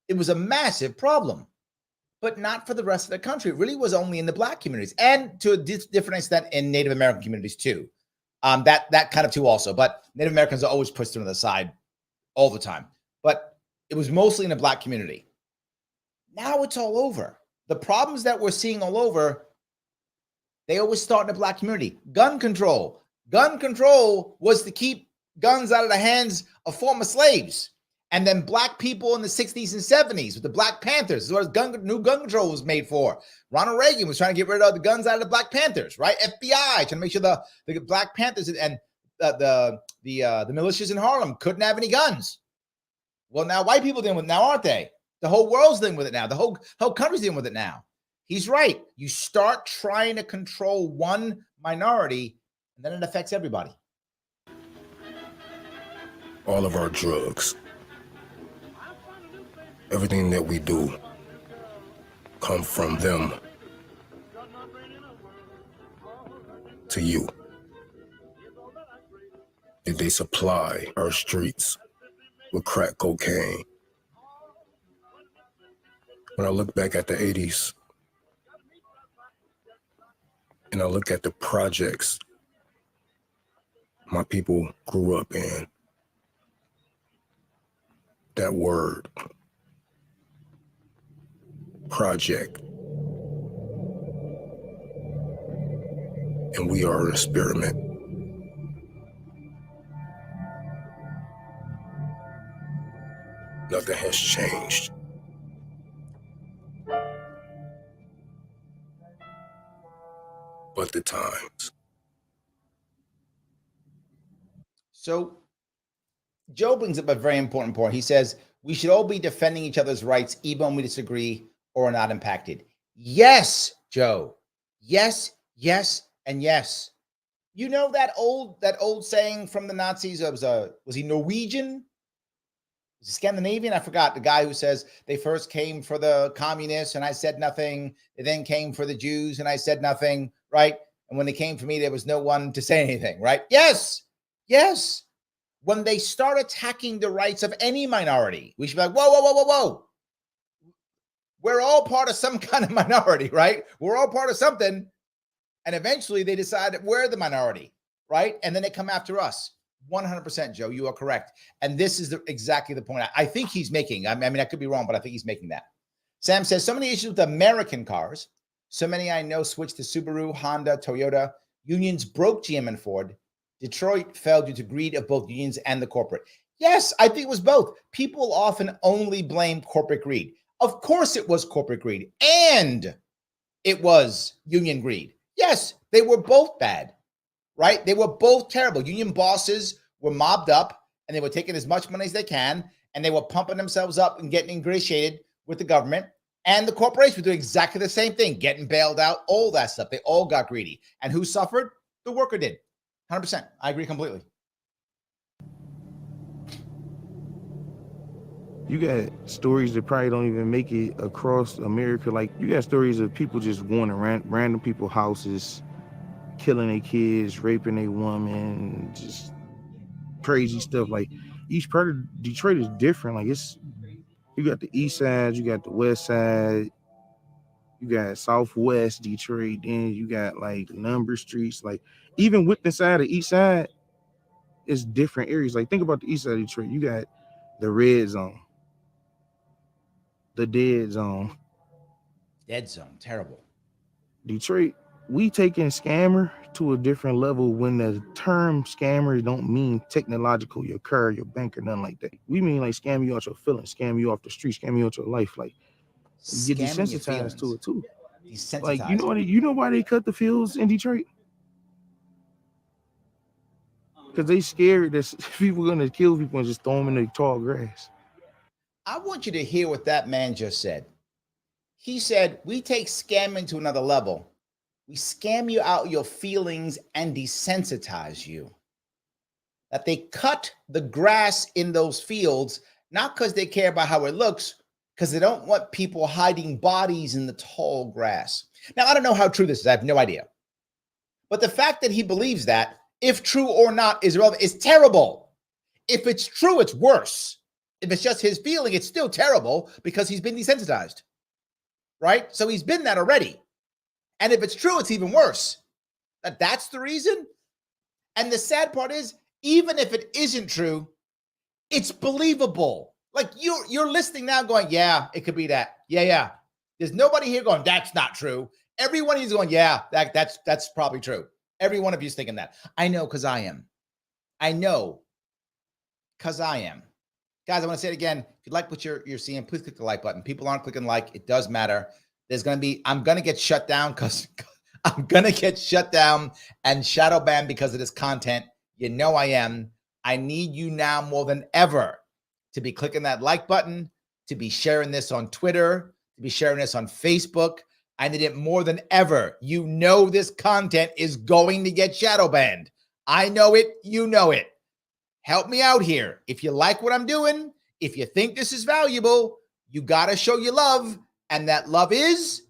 Speaker 1: it was a massive problem. But not for the rest of the country. It really was only in the Black communities, and to a different extent in Native American communities too. That kind of too also. But Native Americans are always pushed to the side all the time. But it was mostly in the Black community. Now it's all over. The problems that we're seeing all over, they always start in the Black community. Gun control. Gun control was to keep guns out of the hands of former slaves. And then Black people in the 60s and 70s with the Black Panthers. This is what new gun control was made for. Ronald Reagan was trying to get rid of the guns out of the Black Panthers, right? FBI trying to make sure the Black Panthers and the militias in Harlem couldn't have any guns. Well, now white people dealing with it now, aren't they? The whole world's dealing with it now. The whole country's dealing with it now. He's right. You start trying to control one minority, and then it affects everybody.
Speaker 5: All of our drugs, everything that we do, come from them to you. Did they supply our streets with crack cocaine? When I look back at the 80s, and I look at the projects my people grew up in, that word, project, and we are an experiment. Nothing has changed. But the times.
Speaker 1: So Joe brings up a very important point. He says, we should all be defending each other's rights, even when we disagree or are not impacted. Yes, Joe. Yes, yes, and yes. You know that old saying from the Nazis? Was he Norwegian? Was he Scandinavian? I forgot. The guy who says they first came for the communists and I said nothing. They then came for the Jews and I said nothing, right? And when they came for me, there was no one to say anything, right? Yes, yes. When they start attacking the rights of any minority, we should be like, whoa, whoa, whoa, whoa, whoa. We're all part of some kind of minority, right? We're all part of something. And eventually they decide that we're the minority, right? And then they come after us. 100%, Joe, you are correct. And this is exactly the point I think he's making. I mean, I could be wrong, but I think he's making that. Sam says, so many issues with American cars. So many I know switched to Subaru, Honda, Toyota. Unions broke GM and Ford. Detroit fell due to greed of both unions and the corporate. Yes, I think it was both. People often only blame corporate greed. Of course it was corporate greed. And it was union greed. Yes, they were both bad, right? They were both terrible. Union bosses were mobbed up and they were taking as much money as they can, and they were pumping themselves up and getting ingratiated with the government. And the corporations were doing exactly the same thing, getting bailed out, all that stuff. They all got greedy. And who suffered? The worker did. 100%. I agree completely.
Speaker 7: You got stories that probably don't even make it across America. Like, you got stories of people just going to random people's houses, killing their kids, raping their woman, just crazy stuff. Like, each part of Detroit is different. Like, you got the east side, you got the west side, you got southwest Detroit, then you got like number streets. Like, even with the side of east side, it's different areas. Like, think about the east side of Detroit. You got the red zone, the dead zone.
Speaker 1: Dead zone, terrible.
Speaker 7: Detroit, we taking scammer to a different level when the term scammer don't mean technological, your car, your bank, or nothing like that. We mean like scam you out your feelings, scam you off the street, scam you out your life. Like, you get desensitized to it too. Like, you know why they cut the fields in Detroit? Because they scared that people are gonna kill people and just throw them in the tall grass.
Speaker 1: I want you to hear what that man just said. He said, we take scamming to another level. We scam you out your feelings and desensitize you. That they cut the grass in those fields, not because they care about how it looks, because they don't want people hiding bodies in the tall grass. Now, I don't know how true this is. I have no idea. But the fact that he believes that, if true or not, is irrelevant, is terrible. If it's true, it's worse. If it's just his feeling, it's still terrible because he's been desensitized, right? So he's been that already. And if it's true, it's even worse. That's the reason. And the sad part is, even if it isn't true, it's believable. Like you're listening now going, yeah, it could be that. Yeah. There's nobody here going, that's not true. Everyone is going, yeah, that's probably true. Every one of you is thinking that. I know because I am. I know because I am. Guys, I want to say it again. If you like what you're seeing, please click the like button. People aren't clicking like. It does matter. I'm going to get shut down because I'm going to get shut down and shadow banned because of this content. You know I am. I need you now more than ever to be clicking that like button, to be sharing this on Twitter, to be sharing this on Facebook. I need it more than ever. You know this content is going to get shadow banned. I know it. You know it. Help me out here. If you like what I'm doing, if you think this is valuable, you got to show your love. And that love is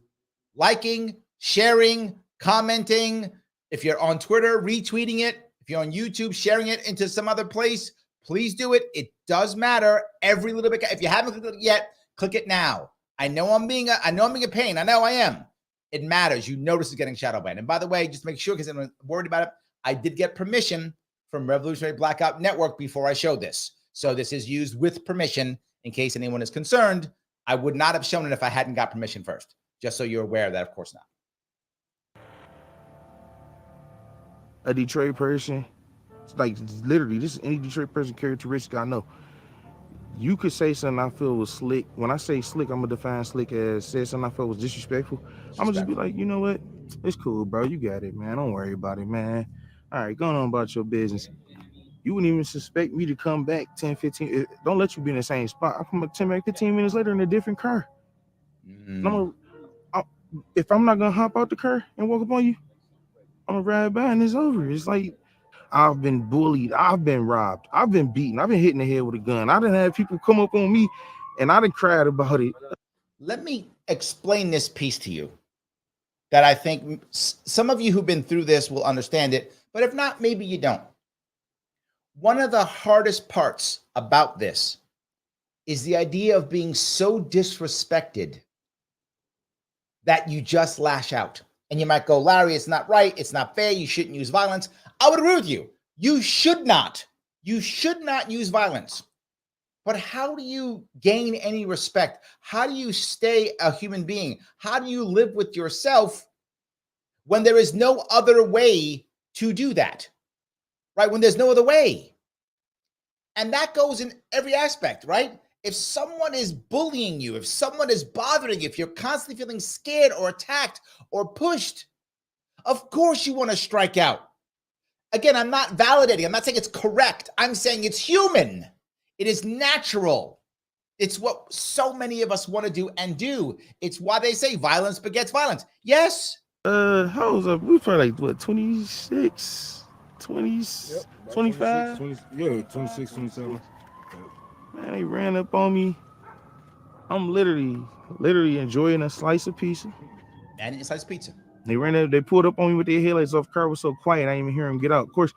Speaker 1: liking, sharing, commenting. If you're on Twitter, retweeting it. If you're on YouTube, sharing it into some other place, please do it. It does matter. Every little bit. If you haven't clicked it yet, click it now. I know I'm being a pain. I know I am. It matters. You notice it's getting shadow banned. And by the way, just make sure, because I'm worried about it, I did get permission from Revolutionary Blackout Network before I showed this. So this is used with permission in case anyone is concerned. I would not have shown it if I hadn't got permission first. Just so you're aware of that, of course not.
Speaker 7: A Detroit person, like literally, this is any Detroit person characteristic I know. You could say something I feel was slick. When I say slick, I'm gonna define slick as said something I felt was disrespectful. I'm gonna just be like, you know what? It's cool, bro. You got it, man. Don't worry about it, man. All right, going on about your business. You wouldn't even suspect me to come back 10, 15. Don't let you be in the same spot. I'll come up 10, 15 minutes later in a different car. If I'm not gonna hop out the car and walk up on you, I'm gonna ride by and it's over. It's like I've been bullied, I've been robbed, I've been beaten, I've been hit in the head with a gun. I done had people come up on me and I done cried about it.
Speaker 1: Let me explain this piece to you that I think some of you who've been through this will understand it, but if not, maybe you don't. One of the hardest parts about this is the idea of being so disrespected that you just lash out. And you might go, Larry, it's not right. It's not fair. You shouldn't use violence. I would agree with you. You should not. You should not use violence. But how do you gain any respect? How do you stay a human being? How do you live with yourself when there is no other way to do that? Right? When there's no other way. And that goes in every aspect, right? If someone is bullying you, if someone is bothering you, if you're constantly feeling scared or attacked or pushed, of course you want to strike out. Again, I'm not validating. I'm not saying it's correct. I'm saying it's human. It is natural. It's what so many of us want to do and do. It's why they say violence begets violence. Yes.
Speaker 7: How was up? We probably like what, 26, 20, yep, 25?
Speaker 2: 26, 27.
Speaker 7: Man, they ran up on me. I'm literally enjoying a slice of pizza.
Speaker 1: And a slice of pizza.
Speaker 7: They ran up, they pulled up on me with their headlights off. The car was so quiet, I didn't even hear them get out. Of course,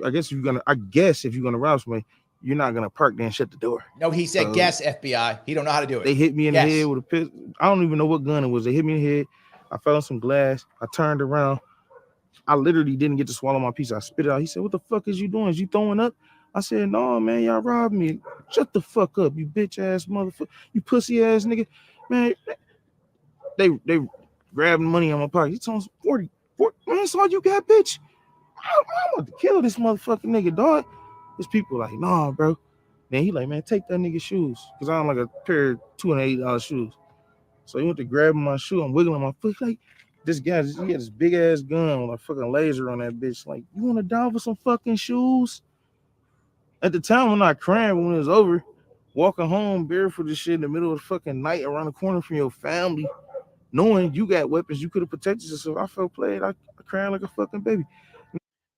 Speaker 7: I guess if you're gonna rob somebody, you're not gonna park there and shut the door.
Speaker 1: No, he said guess, FBI. He don't know how to do it.
Speaker 7: They hit me in the head with a pistol. I don't even know what gun it was. They hit me in the head. I fell on some glass. I turned around. I literally didn't get to swallow my pizza. I spit it out. He said, "What the fuck is you doing? Is you throwing up?" I said, "No, man, y'all robbed me." "Shut the fuck up, you bitch ass motherfucker, you pussy ass nigga." Man, they grabbed money on my pocket. He told us 40. Man, that's all you got, bitch. I'm about to kill this motherfucking nigga, dog. There's people like, nah, bro. Then he like, man, take that nigga's shoes. Because I am like a pair of $280 shoes. So he went to grab my shoe. I'm wiggling my foot. Like, this guy, he had this big ass gun with a fucking laser on that bitch. Like, you want to die for some fucking shoes? At the time, I'm not crying, when it was over, walking home barefoot and shit in the middle of the fucking night around the corner from your family, knowing you got weapons, you could have protected yourself. I felt played. I cried like a fucking baby.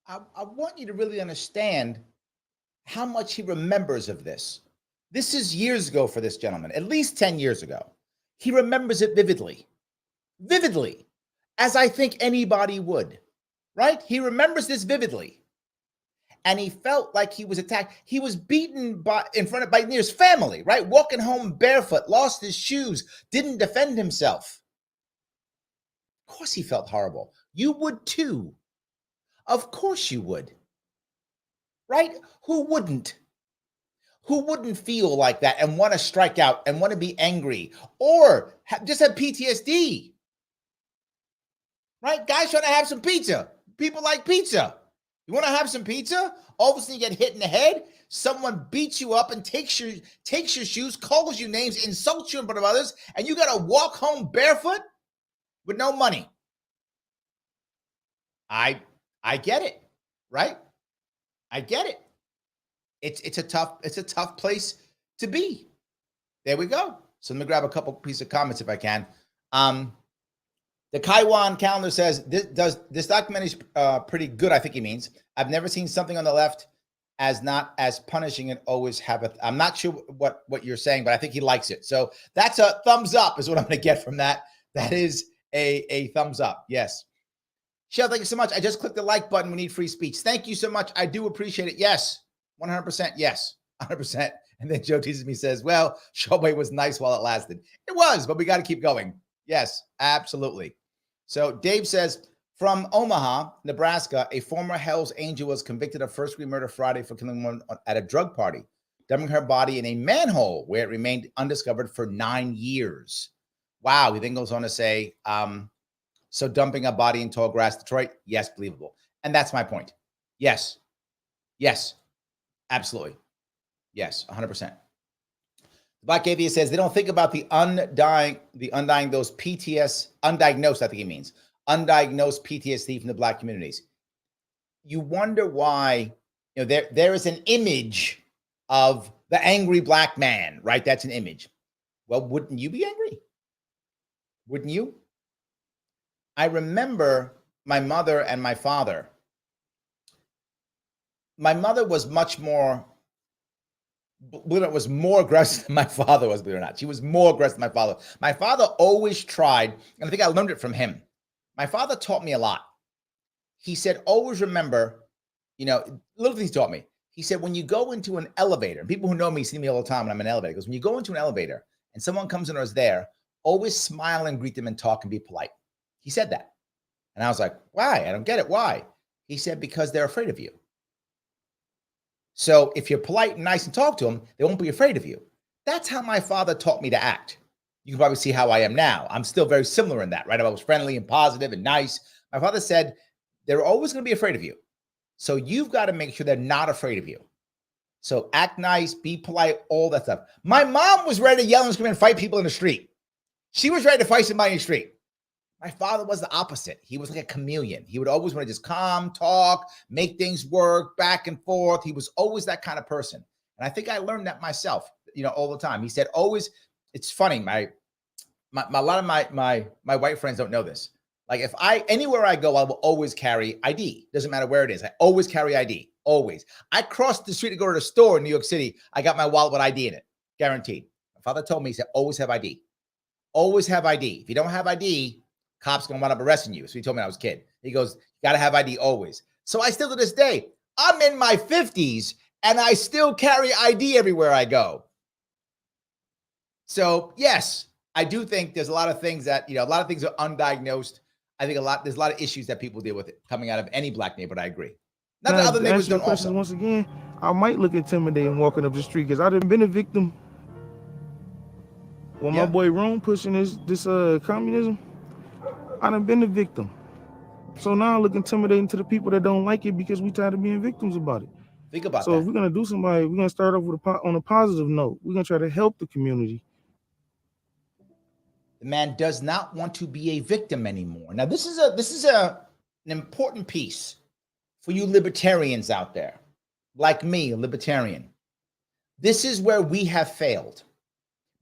Speaker 1: I want you to really understand how much he remembers of this. This is years ago for this gentleman, at least 10 years ago. He remembers it vividly, as I think anybody would, right? He remembers this vividly. And he felt like he was attacked. He was beaten by near his family, right? Walking home barefoot, lost his shoes, didn't defend himself. Of course he felt horrible. You would too. Of course you would. Right? Who wouldn't? Who wouldn't feel like that and want to strike out and want to be angry or just have PTSD? Right? Guys trying to have some pizza. People like pizza. You want to have some pizza? All of a sudden you get hit in the head. Someone beats you up and takes your shoes, calls you names, insults you in front of others, and you got to walk home barefoot with no money. I get it, right? I get it. It's a tough place to be. There we go. So let me grab a couple pieces of comments if I can. The Kaiwan calendar says this documentary is pretty good. I think he means I've never seen something on the left as not as punishing and always have a. I'm not sure what you're saying, but I think he likes it. So that's a thumbs up is what I'm going to get from that. That is a thumbs up. Yes. Shell, thank you so much. I just clicked the like button. We need free speech. Thank you so much. I do appreciate it. Yes. 100%. Yes. 100%. And then Joe teases me, says, well, Showboy was nice while it lasted. It was, but we got to keep going. Yes, absolutely. So Dave says, from Omaha, Nebraska, a former Hell's Angel was convicted of first-degree murder Friday for killing one at a drug party, dumping her body in a manhole where it remained undiscovered for 9 years. Wow. He then goes on to say, so dumping a body in tall grass, Detroit, yes, believable. And that's my point. Yes. Yes. Absolutely. Yes, 100%. The Black Atheist says they don't think about the undiagnosed PTS, undiagnosed, I think he means, undiagnosed PTSD from the Black communities. You wonder why, there is an image of the angry Black man, right? That's an image. Well, wouldn't you be angry? Wouldn't you? I remember my mother and my father. My mother was much more, was more aggressive than my father was, believe it or not. She was more aggressive than my father. My father always tried, and I think I learned it from him. My father taught me a lot. He said, always remember, little things he taught me. He said, when you go into an elevator, and people who know me see me all the time when I'm in an elevator, because when you go into an elevator and someone comes in or is there, always smile and greet them and talk and be polite. He said that. And I was like, why? I don't get it. Why? He said, because they're afraid of you. So if you're polite and nice and talk to them, they won't be afraid of you. That's how my father taught me to act. You can probably see how I am now. I'm still very similar in that, right? I was friendly and positive and nice. My father said, they're always going to be afraid of you. So you've got to make sure they're not afraid of you. So act nice, be polite, all that stuff. My mom was ready to yell and scream and fight people in the street. She was ready to fight somebody in the street. My father was the opposite. He was like a chameleon. He would always want to just calm, talk, make things work, back and forth. He was always that kind of person. And I think I learned that myself, all the time. He said, always, it's funny. A lot of my white friends don't know this. Like anywhere I go, I will always carry ID. Doesn't matter where it is. I always carry ID. Always. I crossed the street to go to the store in New York City. I got my wallet with ID in it. Guaranteed. My father told me, he said, always have ID. Always have ID. If you don't have ID, cops gonna wind up arresting you. So he told me when I was a kid. He goes, you gotta have ID always. So I still to this day, I'm in my 50s and I still carry ID everywhere I go. So yes, I do think there's a lot of things that, a lot of things are undiagnosed. I think there's a lot of issues that people deal with it coming out of any Black neighborhood. I agree. Not that other neighbors don't also.
Speaker 7: Once again, I might look intimidating walking up the street because I've been a victim. When my boy Rome pushing this communism, I done been a victim. So now I look intimidating to the people that don't like it because we tired of being victims about it.
Speaker 1: Think about that.
Speaker 7: So if we're going to do somebody, we're going to start off on a positive note. We're going to try to help the community.
Speaker 1: The man does not want to be a victim anymore. Now, this is an important piece for you libertarians out there, like me, a libertarian. This is where we have failed.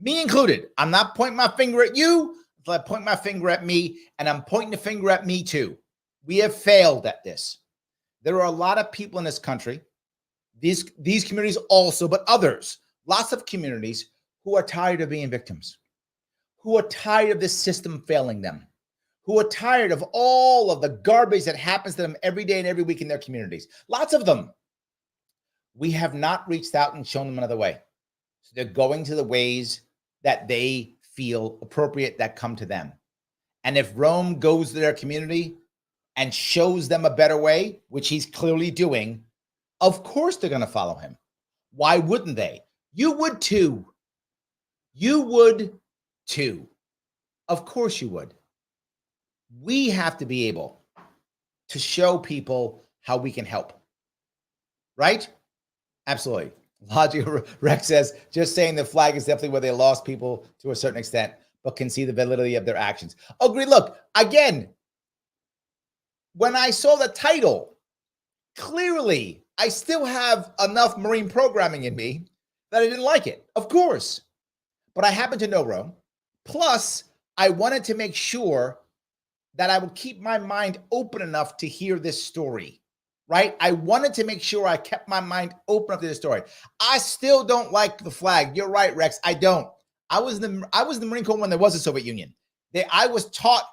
Speaker 1: Me included. I'm not pointing my finger at you. I point my finger at me, and I'm pointing the finger at me too. We have failed at this. There are a lot of people in this country, these communities also, but others lots of communities who are tired of being victims, who are tired of this system failing them, who are tired of all of the garbage that happens to them every day and every week in their communities. Lots of them. We have not reached out and shown them another way. So they're going to the ways that they feel appropriate, that come to them. And if Rome goes to their community and shows them a better way, which he's clearly doing, of course they're going to follow him. Why wouldn't they? You would too. You would too. Of course you would. We have to be able to show people how we can help. Right? Absolutely. Logic Rex says, just saying the flag is definitely where they lost people to a certain extent, but can see the validity of their actions. Agree. Look, again, when I saw the title, clearly I still have enough Marine programming in me that I didn't like it, of course. But I happen to know Rome. Plus, I wanted to make sure that I would keep my mind open enough to hear this story, right? I wanted to make sure I kept my mind open up to this story. I still don't like the flag. You're right, Rex. I don't. I was in the Marine Corps when there was a Soviet Union. I was taught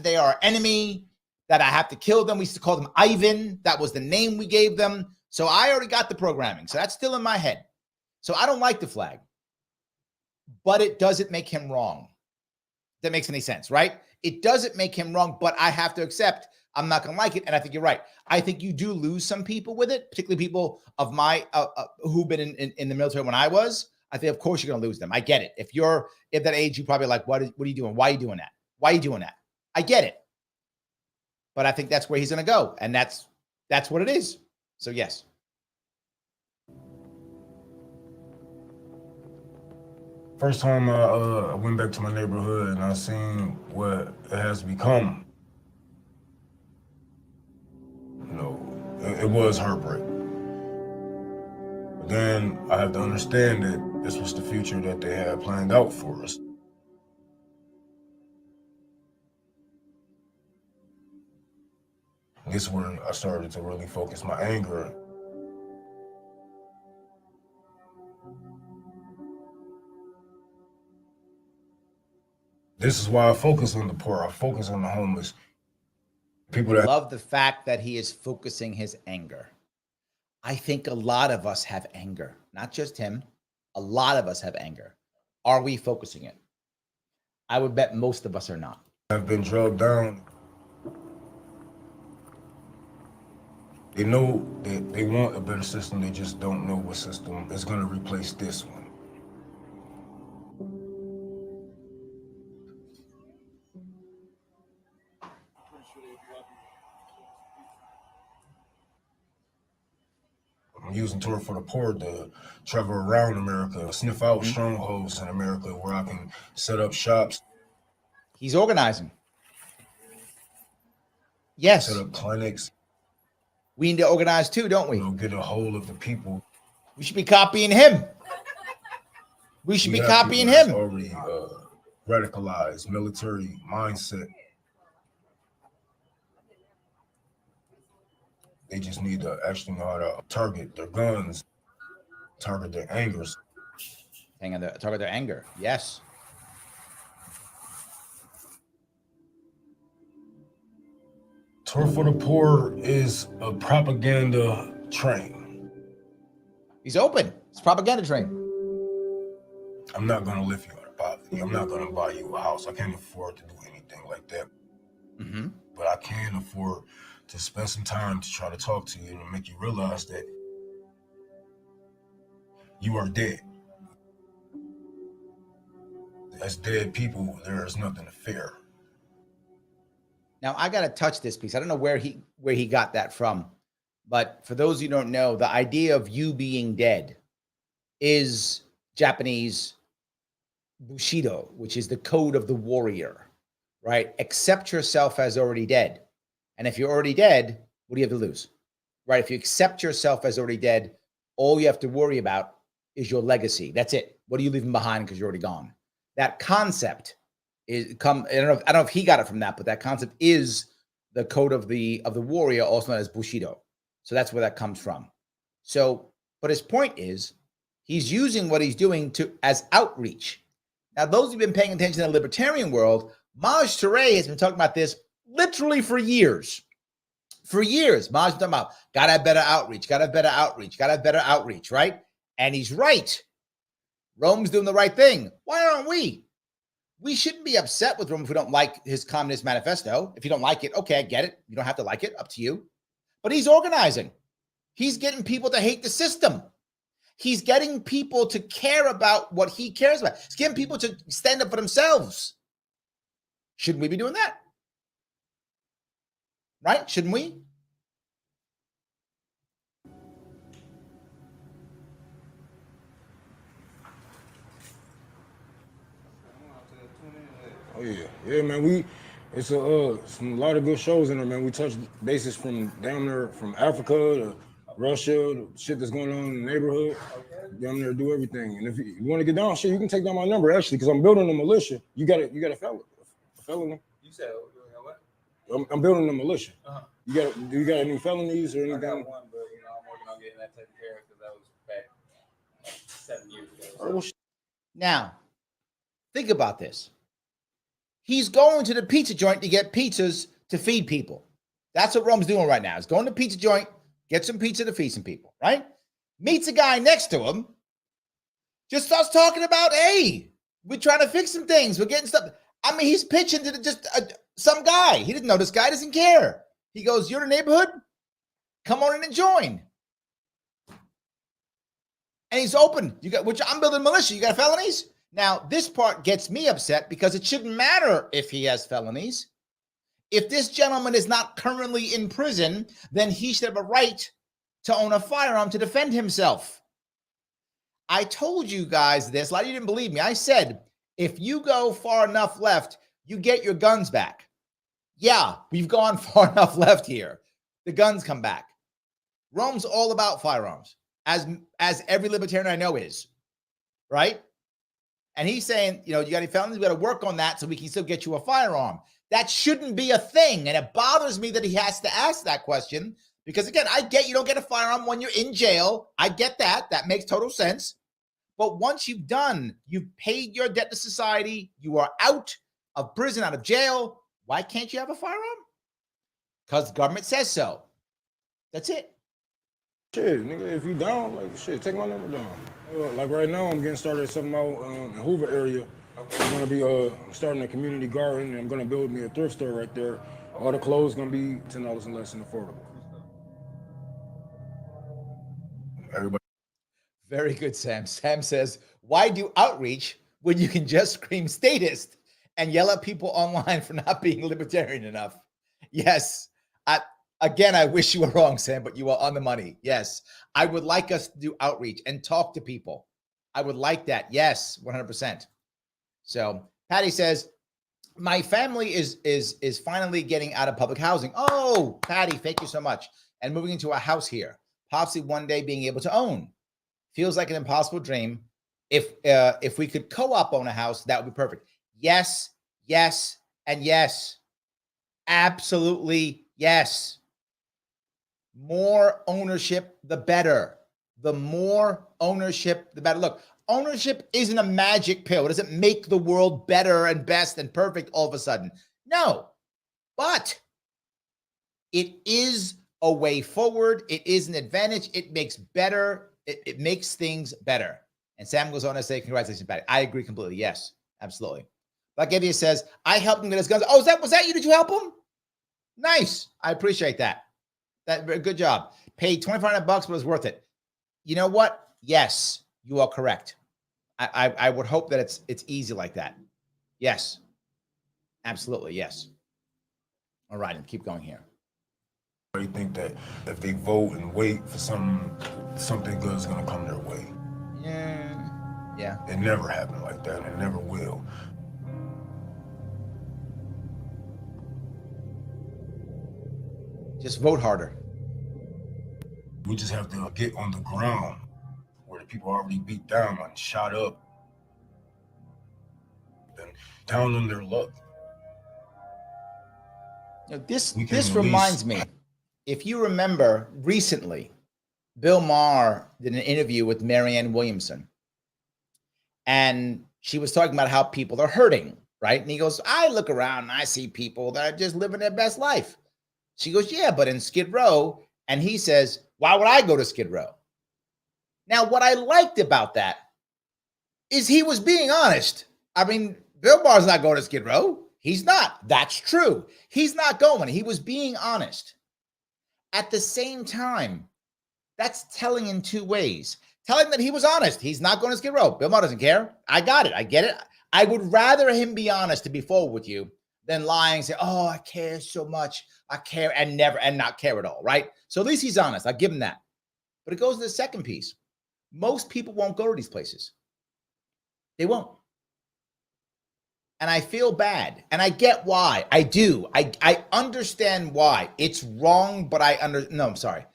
Speaker 1: they are our enemy, that I have to kill them. We used to call them Ivan. That was the name we gave them. So I already got the programming. So that's still in my head. So I don't like the flag. But it doesn't make him wrong. If that makes any sense, right? It doesn't make him wrong, but I have to accept I'm not going to like it. And I think you're right. I think you do lose some people with it, particularly people of my who've been in the military when I was. I think, of course, you're going to lose them. I get it. If you're at that age, you probably like, what are you doing? Why are you doing that? Why are you doing that? I get it. But I think that's where he's going to go. And that's what it is. So, yes.
Speaker 2: First time I went back to my neighborhood and I seen what it has become. You know, it was heartbreak. But then I have to understand that this was the future that they had planned out for us. This is when I started to really focus my anger. This is why I focus on the poor. I focus on the homeless. People that
Speaker 1: love the fact that he is focusing his anger. I think a lot of us have anger, not just him. A lot of us have anger. Are we focusing it? I would bet most of us are not.
Speaker 2: Have been drugged down. They know that they want a better system. They just don't know what system is going to replace this one. I'm using Tour for the Poor to travel around America, sniff out strongholds in America where I can set up shops.
Speaker 1: He's organizing. Yes.
Speaker 2: Set up clinics.
Speaker 1: We need to organize too, don't we?
Speaker 2: You know, get a hold of the people.
Speaker 1: We should be copying him. We should be copying him.
Speaker 2: Already radicalized military mindset. They just need to actually know how to target their guns, target their angers.
Speaker 1: Target their anger. Yes.
Speaker 2: Tour for the Poor is a propaganda train.
Speaker 1: He's open. It's a propaganda train.
Speaker 2: I'm not going to lift you out of poverty. I'm not going to buy you a house. I can't afford to do anything like that.
Speaker 1: Mm-hmm.
Speaker 2: But I can afford to spend some time to try to talk to you and make you realize that you are dead. As dead people, there is nothing to fear.
Speaker 1: Now I got to touch this piece. I don't know where he got that from, but for those who don't know, the idea of you being dead is Japanese Bushido, which is the code of the warrior, right? Accept yourself as already dead. And if you're already dead, what do you have to lose, right? If you accept yourself as already dead, all you have to worry about is your legacy. That's it. What are you leaving behind because you're already gone? That concept I don't know if he got it from that, but that concept is the code of the warrior, also known as Bushido. So that's where that comes from. So, but his point is, He's using what he's doing as outreach. Now, those who've been paying attention in the libertarian world, Maj Touré has been talking about this literally for years. For years, Maj been talking about, gotta have better outreach, gotta have better outreach, gotta have better outreach, right? And he's right. Rome's doing the right thing. Why aren't we? We shouldn't be upset with Rome if we don't like his Communist Manifesto. If you don't like it, okay, I get it. You don't have to like it, up to you. But he's organizing. He's getting people to hate the system. He's getting people to care about what he cares about. He's getting people to stand up for themselves. Shouldn't we be doing that? Right? Shouldn't we?
Speaker 2: Oh yeah, man. It's a lot of good shows in there, man. We touch bases from down there, from Africa to Russia, the shit that's going on in the neighborhood. Down there, do everything. And if you want to get down, shit, you can take down my number actually, because I'm building a militia. You got a felony.
Speaker 8: You said what?
Speaker 2: I'm building a militia.
Speaker 8: Uh-huh.
Speaker 2: You got any felonies or anything?
Speaker 8: I got one, but I'm working on getting that taken care of because that was back 7 years ago. So.
Speaker 1: Now, think about this. He's going to the pizza joint to get pizzas to feed people. That's what Rome's doing right now. He's going to the pizza joint, get some pizza to feed some people, right? Meets a guy next to him, just starts talking about, hey, we're trying to fix some things. We're getting stuff. I mean, he's pitching to some guy. He didn't know this guy, doesn't care. He goes, you're in the neighborhood? Come on in and join. And he's open. I'm building a militia. You got felonies? Now, this part gets me upset because it shouldn't matter if he has felonies. If this gentleman is not currently in prison, then he should have a right to own a firearm to defend himself. I told you guys this. A lot of you didn't believe me. I said, if you go far enough left, you get your guns back. Yeah, we've gone far enough left here. The guns come back. Rome's all about firearms, as every libertarian I know is, right? And he's saying, you got any felonies? We got to work on that so we can still get you a firearm. That shouldn't be a thing. And it bothers me that he has to ask that question because, again, I get you don't get a firearm when you're in jail. I get that. That makes total sense. But once you've paid your debt to society, you are out of prison, out of jail. Why can't you have a firearm? Because the government says so. That's it.
Speaker 2: Shit, nigga, if you down, shit, take my number down. Like right now, I'm getting started at something out in the Hoover area. I'm gonna be I'm starting a community garden, and I'm gonna build me a thrift store right there. All the clothes gonna be $10 and less and affordable.
Speaker 5: Everybody.
Speaker 1: Very good, Sam. Sam says, why do outreach when you can just scream statist and yell at people online for not being libertarian enough? Yes. I wish you were wrong, Sam, but you are on the money. Yes. I would like us to do outreach and talk to people. I would like that. Yes, 100%. So Patty says, my family is finally getting out of public housing. Oh, Patty, thank you so much. And moving into a house here, possibly one day being able to own. Feels like an impossible dream. If we could co-op own a house, that would be perfect. Yes, yes, and yes. Absolutely yes. More ownership, the better. The more ownership, the better. Look, ownership isn't a magic pill. It doesn't make the world better and best and perfect all of a sudden. No, but it is a way forward. It is an advantage. It makes better. It makes things better. And Sam goes on to say, congratulations, Patty. I agree completely. Yes, absolutely. Like Evia says, I helped him get his guns. Oh, was that you? Did you help him? Nice. I appreciate that. Very good job. Paid $2,500, but it was worth it. You know what? Yes, you are correct. I would hope that it's easy like that. Yes, absolutely. Yes. All right, and keep going here.
Speaker 5: They think that if they vote and wait for something good is gonna come their way.
Speaker 1: Yeah.
Speaker 5: It never happened like that. It never will.
Speaker 1: Just vote harder.
Speaker 5: We just have to get on the ground where the people are already beat down and shot up and down on their luck.
Speaker 1: This reminds me, if you remember recently, Bill Maher did an interview with Marianne Williamson, and she was talking about how people are hurting, right? And he goes, I look around and I see people that are just living their best life. She goes, yeah, but in Skid Row. And he says, why would I go to Skid Row? Now, what I liked about that is he was being honest. I mean, Bill Maher's not going to Skid Row. He's not. That's true. He's not going. He was being honest. At the same time, that's telling in two ways. Telling that he was honest. He's not going to Skid Row. Bill Maher doesn't care. I got it. I get it. I would rather him be honest, to be forward with you, than lie and say, oh, I care so much. I care, and never, and not care at all, right? So at least he's honest. I'll give him that. But it goes to the second piece. Most people won't go to these places. They won't. And I feel bad. And I get why. I do. I understand why. It's wrong, but I'm sorry.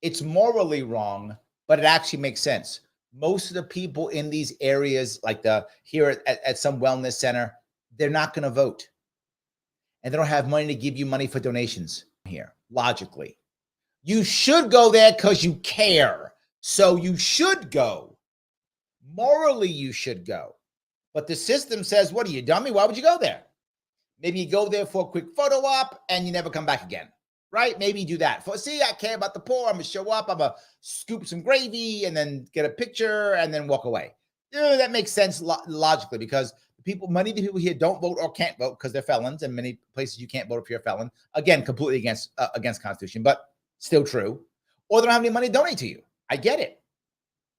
Speaker 1: It's morally wrong, but it actually makes sense. Most of the people in these areas, like here at some wellness center, they're not going to vote. And they don't have money to give you money for donations here, logically. You should go there because you care. So you should go. Morally, you should go. But the system says, what are you, dummy? Why would you go there? Maybe you go there for a quick photo op and you never come back again, right? Maybe you do that. See, I care about the poor. I'm going to show up. I'm going to scoop some gravy and then get a picture and then walk away. That makes sense logically, because many of the people here don't vote or can't vote because they're felons. And many places you can't vote if you're a felon. Again, completely against Constitution, but still true. Or they don't have any money to donate to you. I get it,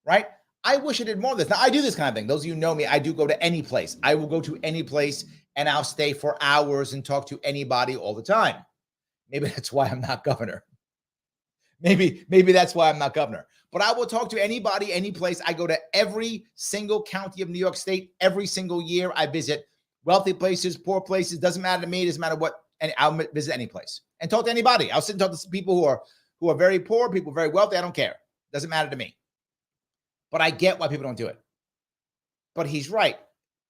Speaker 1: right? I wish I did more of this. Now, I do this kind of thing. Those of you who know me, I do go to any place. I will go to any place and I'll stay for hours and talk to anybody all the time. Maybe that's why I'm not governor. Maybe that's why I'm not governor. But I will talk to anybody, any place. I go to every single county of New York State every single year. I visit wealthy places, poor places. Doesn't matter to me. It doesn't matter what. And I'll visit any place and talk to anybody. I'll sit and talk to some people who are very poor, people very wealthy. I don't care. Doesn't matter to me. But I get why people don't do it. But he's right.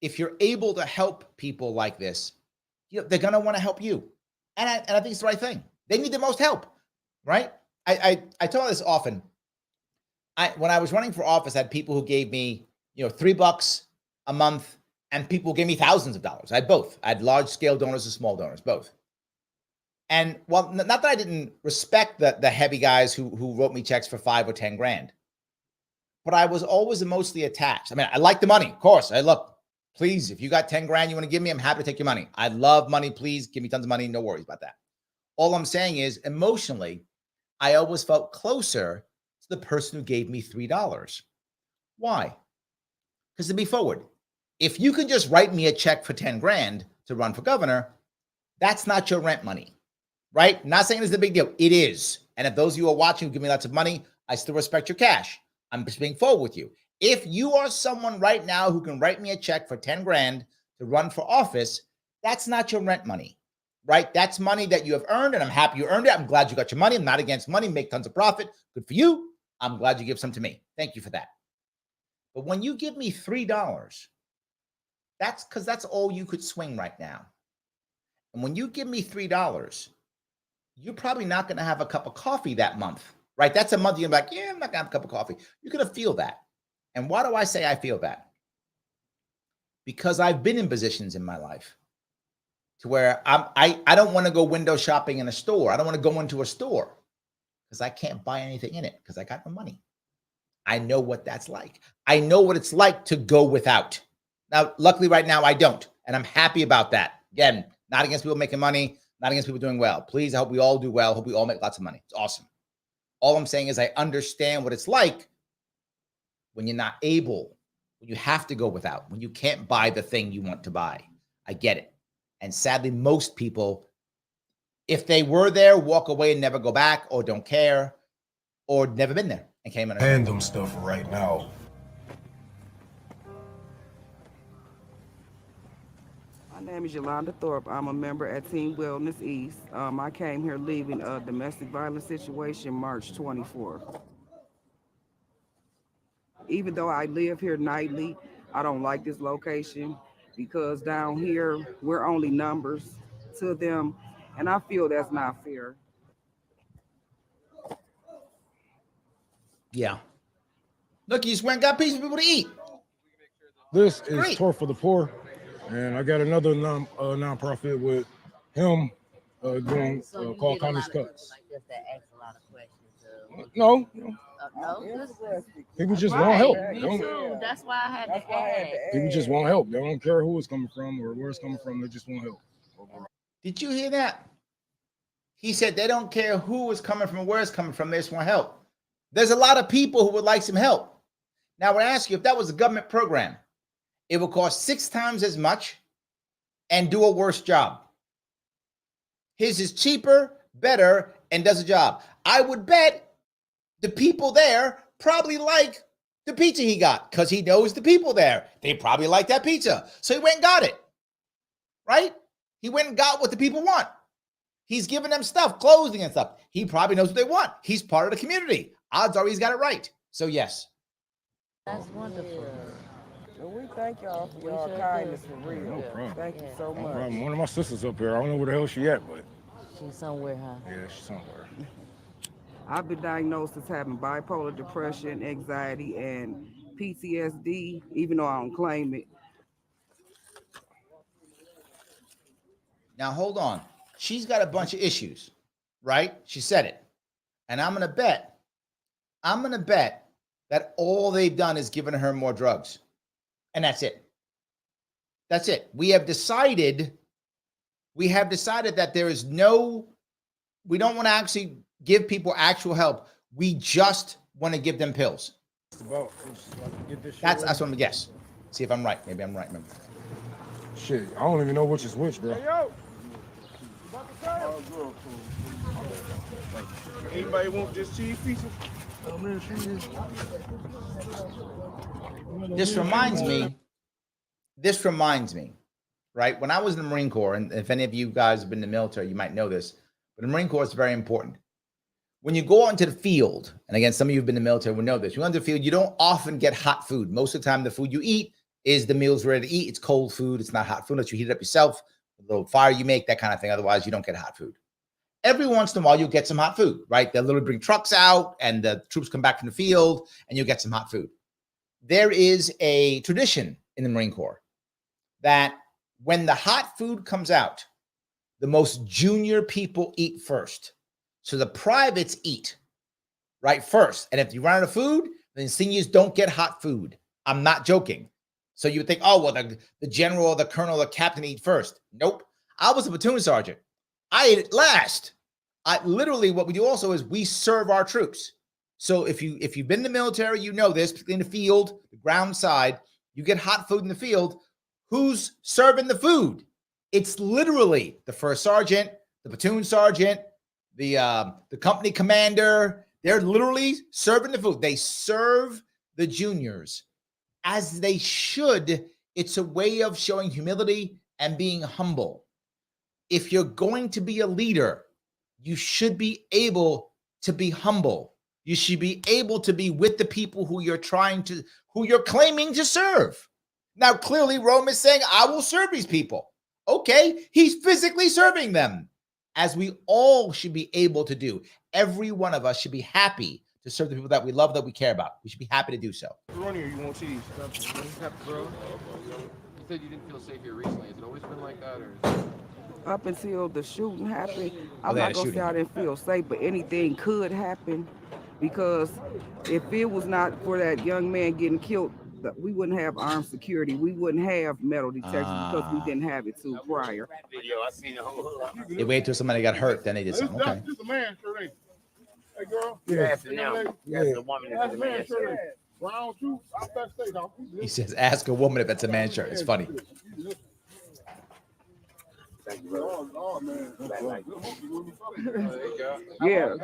Speaker 1: If you're able to help people like this, they're going to want to help you. And I think it's the right thing. They need the most help, right? I tell this often. When I was running for office, I had people who gave me, $3 a month, and people who gave me thousands of dollars. I had both. I had large scale donors and small donors, both. And well, not that I didn't respect the heavy guys who wrote me checks for $5 or $10 grand, but I was always emotionally attached. I mean, I like the money, of course. Please, if you got 10 grand you want to give me, I'm happy to take your money. I love money. Please give me tons of money. No worries about that. All I'm saying is, emotionally, I always felt closer to the person who gave me $3. Why? Because to be forward, if you can just write me a check for 10 grand to run for governor, that's not your rent money, right? Not saying it's a big deal. It is. And if those of you who are watching who give me lots of money, I still respect your cash. I'm just being forward with you. If you are someone right now who can write me a check for 10 grand to run for office, that's not your rent money, right? That's money that you have earned, and I'm happy you earned it. I'm glad you got your money. I'm not against money. Make tons of profit. Good for you. I'm glad you give some to me. Thank you for that. But when you give me $3, that's because that's all you could swing right now. And when you give me $3, you're probably not going to have a cup of coffee that month, right? That's a month you're like, yeah, I'm not going to have a cup of coffee. You're going to feel that. And why do I say I feel that? Because I've been in positions in my life to where I don't want to go window shopping in a store. I don't want to go into a store because I can't buy anything in it because I got no money. I know what that's like. I know what it's like to go without. Now, luckily right now I don't. And I'm happy about that. Again, not against people making money, not against people doing well. Please, I hope we all do well. I hope we all make lots of money. It's awesome. All I'm saying is I understand what it's like when you're not able, when you have to go without, when you can't buy the thing you want to buy. I get it. And sadly, most people, if they were there, walk away and never go back, or don't care, or never been there and came in.
Speaker 5: Hand them stuff right now.
Speaker 9: My name is Yolanda Thorpe. I'm a member at Team Wellness East. I came here leaving a domestic violence situation March 24th. Even though I live here nightly, I don't like this location because down here, we're only numbers to them, and I feel that's not fair.
Speaker 1: Yeah. Look, you just went and got pizza for people to eat.
Speaker 2: This is
Speaker 1: Great.
Speaker 2: Tour for the Poor, and I got another nonprofit with him doing called Comics Cuts.
Speaker 10: Like this that asks a lot of questions.
Speaker 2: No,
Speaker 10: No.
Speaker 2: people just want help.
Speaker 10: Me too. That's why I had to ask.
Speaker 2: People just want help. They don't care who it's coming from or where it's coming from. They just want help.
Speaker 1: Did you hear that? He said they don't care who is coming from or where it's coming from. They just want help. There's a lot of people who would like some help. Now, I would ask you, if that was a government program, it would cost 6 times as much and do a worse job. His is cheaper, better, and does a job. I would bet the people there probably like the pizza he got because he knows the people there. They probably like that pizza. So he went and got it, right? He went and got what the people want. He's giving them stuff, clothing and stuff. He probably knows what they want. He's part of the community. Odds are he's got it right. So yes.
Speaker 10: That's wonderful.
Speaker 9: Well, we thank y'all for your kindness, for real.
Speaker 2: No problem.
Speaker 9: Thank you so much.
Speaker 2: One of my sisters up here. I don't know where the hell she at, but
Speaker 10: She's somewhere, huh?
Speaker 2: yeah, she's somewhere.
Speaker 9: I've been diagnosed as having bipolar depression, anxiety, and PTSD, even though I don't claim it.
Speaker 1: Now, hold on. She's got a bunch of issues, right? She said it. And I'm going to bet that all they've done is given her more drugs. And that's it. That's it. We have decided that there is we don't want to actually give people actual help. We just want to give them pills. That's what I'm going to guess. See if I'm right. Maybe I'm right. Maybe.
Speaker 2: Shit, I don't even know which is which, bro.
Speaker 11: Hey, yo. Anybody want this cheese pizza?
Speaker 1: This reminds me, right? When I was in the Marine Corps, and if any of you guys have been in the military, you might know this, but the Marine Corps is very important. When you go out into the field, and again, some of you have been in the military will know this, you go into the field, you don't often get hot food. Most of the time, the food you eat is the meals ready to eat. It's cold food. It's not hot food unless you heat it up yourself, a little fire you make, that kind of thing. Otherwise, you don't get hot food. Every once in a while, you'll get some hot food, right? They'll literally bring trucks out, and the troops come back from the field, and you'll get some hot food. There is a tradition in the Marine Corps that when the hot food comes out, the most junior people eat first. So the privates eat, right, first. And if you run out of food, then seniors don't get hot food. I'm not joking. So you would think, oh, well, the general, the colonel, the captain eat first. Nope. I was a platoon sergeant. I ate it last. Literally, what we do also is we serve our troops. So if you've been in the military, you know this, particularly in the field, the ground side, you get hot food in the field. Who's serving the food? It's literally the first sergeant, the platoon sergeant, the company commander. They're literally serving the food. They serve the juniors as they should. It's a way of showing humility and being humble. If you're going to be a leader, you should be able to be humble. You should be able to be with the people who you're claiming to serve. Now, clearly, Rome is saying, I will serve these people. Okay, he's physically serving them, as we all should be able to do. Every one of us should be happy to serve the people that we love, that we care about. We should be happy to do so.
Speaker 11: Ronnie, or you want cheese?
Speaker 3: Bro, you said you didn't feel safe here recently. Has it always been like that, or?
Speaker 9: Up until the shooting happened, I'm not going to say I didn't feel safe, but anything could happen, because if it was not for that young man getting killed, we wouldn't have armed security. We wouldn't have metal detectors because we didn't have it too prior.
Speaker 1: They waited till somebody got hurt, then they did something. Okay.
Speaker 11: This is a man shirt, ain't it? Hey, girl.
Speaker 2: Yeah.
Speaker 11: That's a woman. That's a man shirt. Brown shoes. I backstage.
Speaker 1: He says, ask a woman if it's a man shirt. It's funny.
Speaker 11: Thank you, bro. Oh, man.
Speaker 9: Yeah.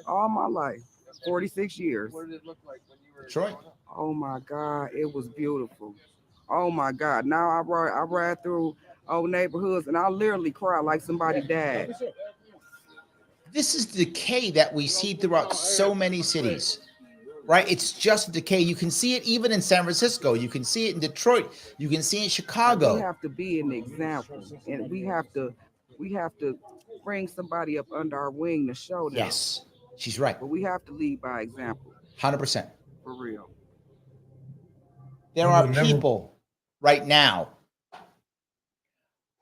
Speaker 9: All my life, 46 years.
Speaker 3: What did it look like when you were?
Speaker 1: Detroit.
Speaker 9: Oh my God, it was beautiful. Oh my God. Now I ride through old neighborhoods and I literally cry like somebody died.
Speaker 1: This is the decay that we see throughout so many cities, right? It's just decay. You can see it even in San Francisco. You can see it in Detroit. You can see it in Chicago.
Speaker 9: We have to be an example, and we have to bring somebody up under our wing to show them.
Speaker 1: Yes. She's right.
Speaker 9: But we have to lead by example.
Speaker 1: 100%.
Speaker 9: For real.
Speaker 1: There are people right now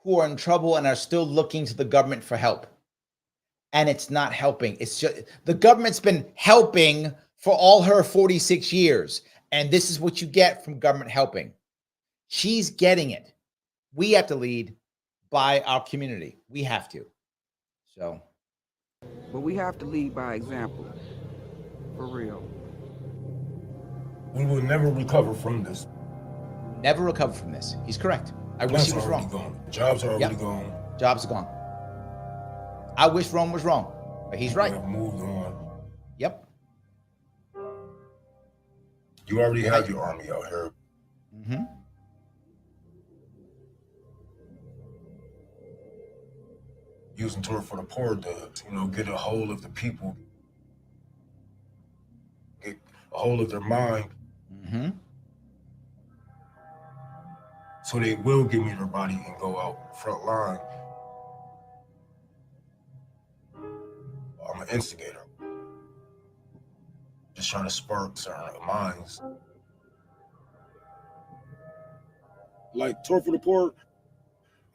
Speaker 1: who are in trouble and are still looking to the government for help. And it's not helping. It's just the government's been helping for all her 46 years. And this is what you get from government helping. She's getting it. We have to lead by our community. We have to. So.
Speaker 9: But we have to lead by example. For real.
Speaker 5: We will never recover from this.
Speaker 1: Never recover from this. He's correct. I wish he was wrong.
Speaker 5: Gone. Jobs are already gone.
Speaker 1: Jobs are gone. I wish Rome was wrong, but he's right.
Speaker 5: We have moved on.
Speaker 1: Yep.
Speaker 5: You already have your army out here.
Speaker 1: Mm-hmm.
Speaker 5: Using Tour for the Poor to, get a hold of the people, get a hold of their mind.
Speaker 1: Mm-hmm.
Speaker 5: So they will give me their body and go out front line. I'm an instigator. Just trying to spark certain minds.
Speaker 2: Like Tour for the Poor,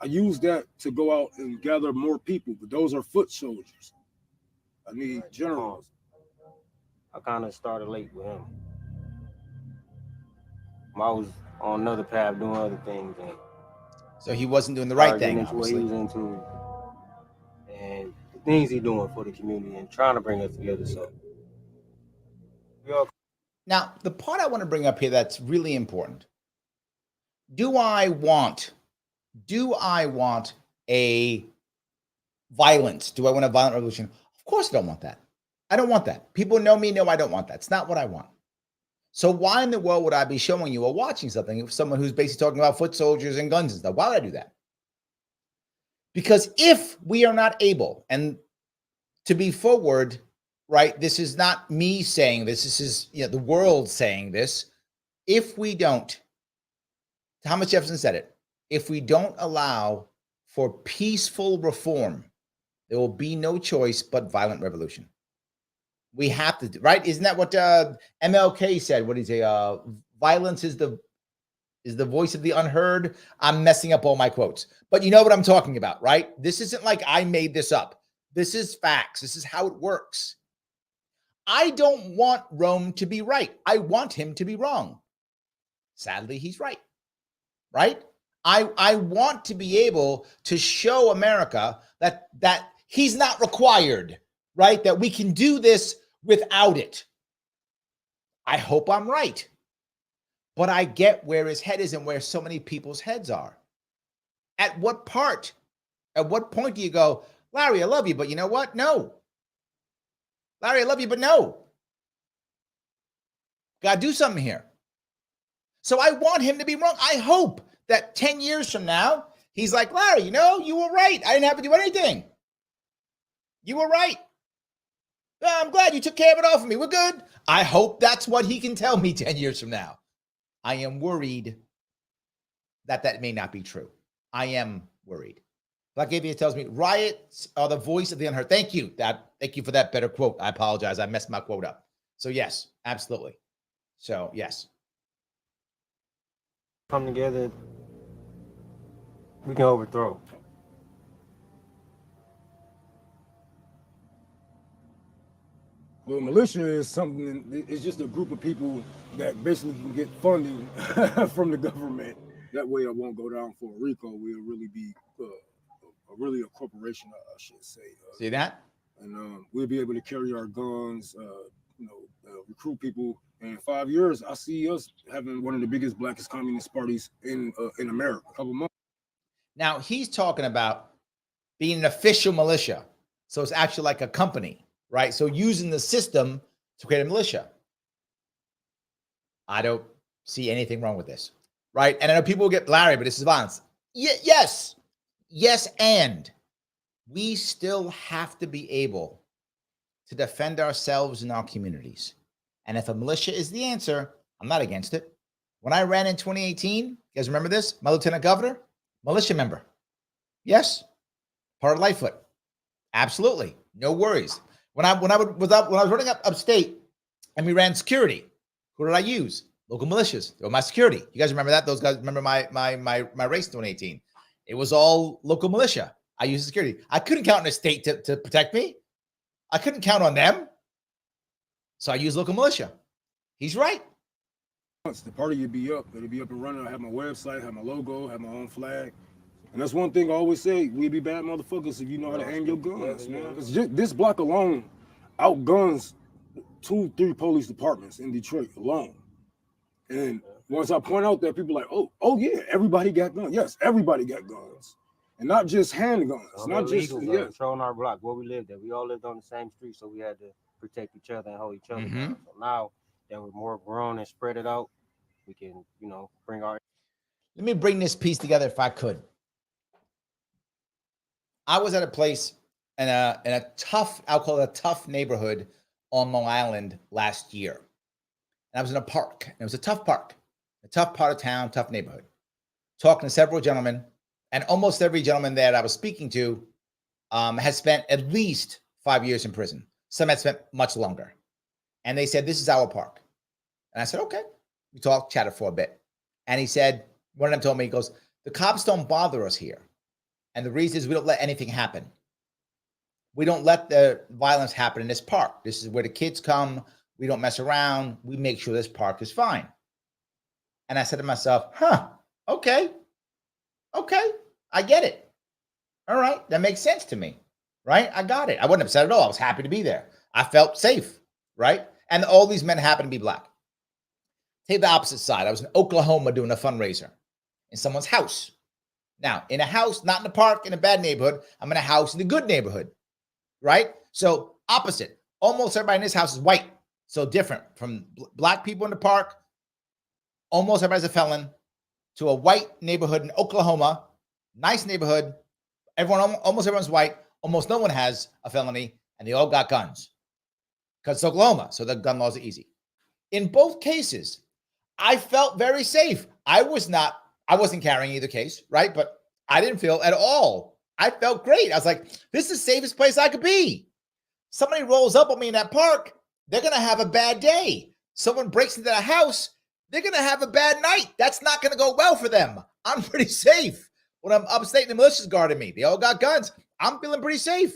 Speaker 2: I use that to go out and gather more people, but those are foot soldiers. I need generals.
Speaker 12: I kind of started late with him. I was on another path doing other things. And
Speaker 1: so he wasn't doing the right thing,
Speaker 12: into what he was into. And the things he's doing for the community and trying to bring us together. So
Speaker 1: now, the part I want to bring up here that's really important. Do I want a violence? Do I want a violent revolution? Of course I don't want that. I don't want that. People know me, know I don't want that. It's not what I want. So why in the world would I be showing you or watching something of someone who's basically talking about foot soldiers and guns and stuff? Why would I do that? Because if we are not able, and to be forward, right, this is not me saying this, this is the world saying this. If we don't, Thomas Jefferson said it, if we don't allow for peaceful reform, there will be no choice but violent revolution. We have to, right? Isn't that what MLK said? What did he say? Violence is the voice of the unheard. I'm messing up all my quotes, but you know what I'm talking about, right? This isn't like I made this up. This is facts. This is how it works. I don't want Rome to be right. I want him to be wrong. Sadly, he's right. Right? I want to be able to show America that he's not required, right? That we can do this without it. I hope I'm right. But I get where his head is and where so many people's heads are. At what point do you go, Larry, I love you, but you know what? No. Larry, I love you, but no. Got to do something here. So I want him to be wrong. I hope that 10 years from now, he's like, Larry, you were right. I didn't have to do anything. You were right. I'm glad you took care of it all for me. We're good. I hope that's what he can tell me 10 years from now. I am worried that may not be true. I am worried. Black Aviator tells me, riots are the voice of the unheard. Thank you. Thank you for that better quote. I apologize. I messed my quote up. So yes, absolutely. So yes.
Speaker 12: Come together, we can overthrow.
Speaker 2: Well, militia is something, it's just a group of people that basically can get funding from the government. That way it won't go down for a RICO. We'll really be really a corporation, I should say.
Speaker 1: See that?
Speaker 2: And we'll be able to carry our guns, recruit people. And in 5 years, I see us having one of the biggest blackest communist parties in America. A couple months.
Speaker 1: Now he's talking about being an official militia, so it's actually like a company, right? So using the system to create a militia. I don't see anything wrong with this, right? And I know people will get Larry, but this is violence. Yes, and we still have to be able to defend ourselves in our communities. And if a militia is the answer, I'm not against it. When I ran in 2018, you guys remember this? My lieutenant governor, militia member. Yes, part of Lightfoot. Absolutely. No worries. When I was running upstate and we ran security, who did I use? Local militias. They were my security. You guys remember that? Those guys remember my race in 2018. It was all local militia. I used security. I couldn't count on the state to protect me. I couldn't count on them. So I used local militia. He's right.
Speaker 2: Once the party would be up, it'll be up and running. I have my website, have my logo, have my own flag. And that's one thing I always say, we'd be bad motherfuckers if you know how to aim your guns, man. This block alone outguns 2-3 police departments in Detroit alone. And once I point out that, people are like, oh yeah, everybody got guns. Yes, everybody got guns. And not just handguns. Not just
Speaker 12: controlling our block, where we lived at. We all lived on the same street, so we had to protect each other and hold each other down. So now that we're more grown and spread it out, we can, bring our...
Speaker 1: Let me bring this piece together if I could. I was at a place in a tough, I'll call it a tough neighborhood on Long Island last year. And I was in a park. And it was a tough park, a tough part of town, tough neighborhood. Talking to several gentlemen, and almost every gentleman that I was speaking to has spent at least 5 years in prison. Some had spent much longer. And they said, this is our park. And I said, okay. We talked, chatted for a bit. And he said, one of them told me, he goes, the cops don't bother us here. And the reason is we don't let anything happen. We don't let the violence happen in this park. This is where the kids come. We don't mess around. We make sure this park is fine. And I said to myself, okay, I get it. All right, that makes sense to me, right? I got it. I wasn't upset at all. I was happy to be there. I felt safe, right? And all these men happen to be black. Take the opposite side. I was in Oklahoma doing a fundraiser in someone's house. Now, in a house, not in a park, in a bad neighborhood. I'm in a house in a good neighborhood, right? So opposite. Almost everybody in this house is white. So different from black people in the park. Almost everybody's a felon, to a white neighborhood in Oklahoma. Nice neighborhood. Almost everyone's white. Almost no one has a felony, and they all got guns. Because it's Oklahoma, so the gun laws are easy. In both cases, I felt very safe. I wasn't carrying either case, right? But I didn't feel at all. I felt great. I was like, this is the safest place I could be. Somebody rolls up on me in that park, they're going to have a bad day. Someone breaks into the house, they're going to have a bad night. That's not going to go well for them. I'm pretty safe. When I'm upstate and the militia's guarding me, they all got guns. I'm feeling pretty safe.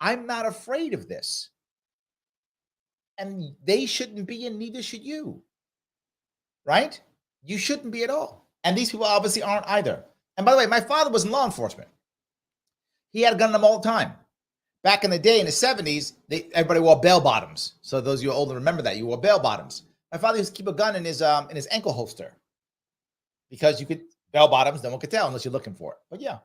Speaker 1: I'm not afraid of this. And they shouldn't be, and neither should you. Right? You shouldn't be at all. And these people obviously aren't either. And by the way, my father was in law enforcement. He had a gun on him all the time. Back in the day, in the 70s, everybody wore bell bottoms. So those of you older remember that. You wore bell bottoms. My father used to keep a gun in his ankle holster. Because you could, bell bottoms, no one could tell unless you're looking for it. But yeah.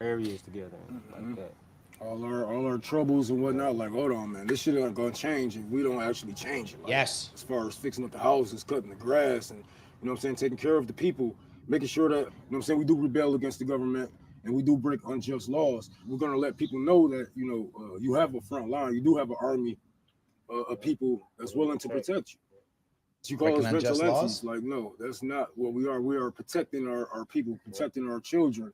Speaker 12: Areas together like that.
Speaker 2: All our troubles and whatnot, like, hold on, man, this shit ain't gonna change if we don't actually change it. Like,
Speaker 1: yes.
Speaker 2: As far as fixing up the houses, cutting the grass, and, you know what I'm saying, taking care of the people, making sure that, you know what I'm saying, we do rebel against the government and we do break unjust laws. We're gonna let people know that, you have a front line, you do have an army of people that's willing to protect you. You call us vigilantes, like, no, that's not what we are. We are protecting our people, protecting our children,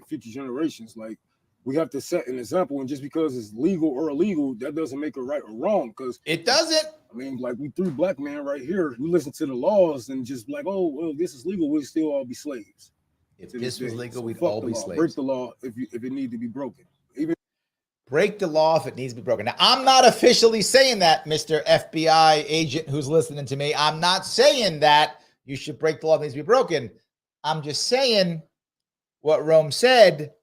Speaker 2: future generations. Like, we have to set an example, and just because it's legal or illegal, that doesn't make it right or wrong. Because
Speaker 1: it doesn't.
Speaker 2: I mean, like, we 3 black men right here, we listen to the laws and just like, oh, well, this is legal, we'd still all be slaves.
Speaker 1: If this was legal, we'd all be slaves.
Speaker 2: Break the law if it need to be broken. Even
Speaker 1: break the law if it needs to be broken. Now, I'm not officially saying that, Mr. FBI agent who's listening to me. I'm not saying that you should break the law if it needs to be broken. I'm just saying what Rome said.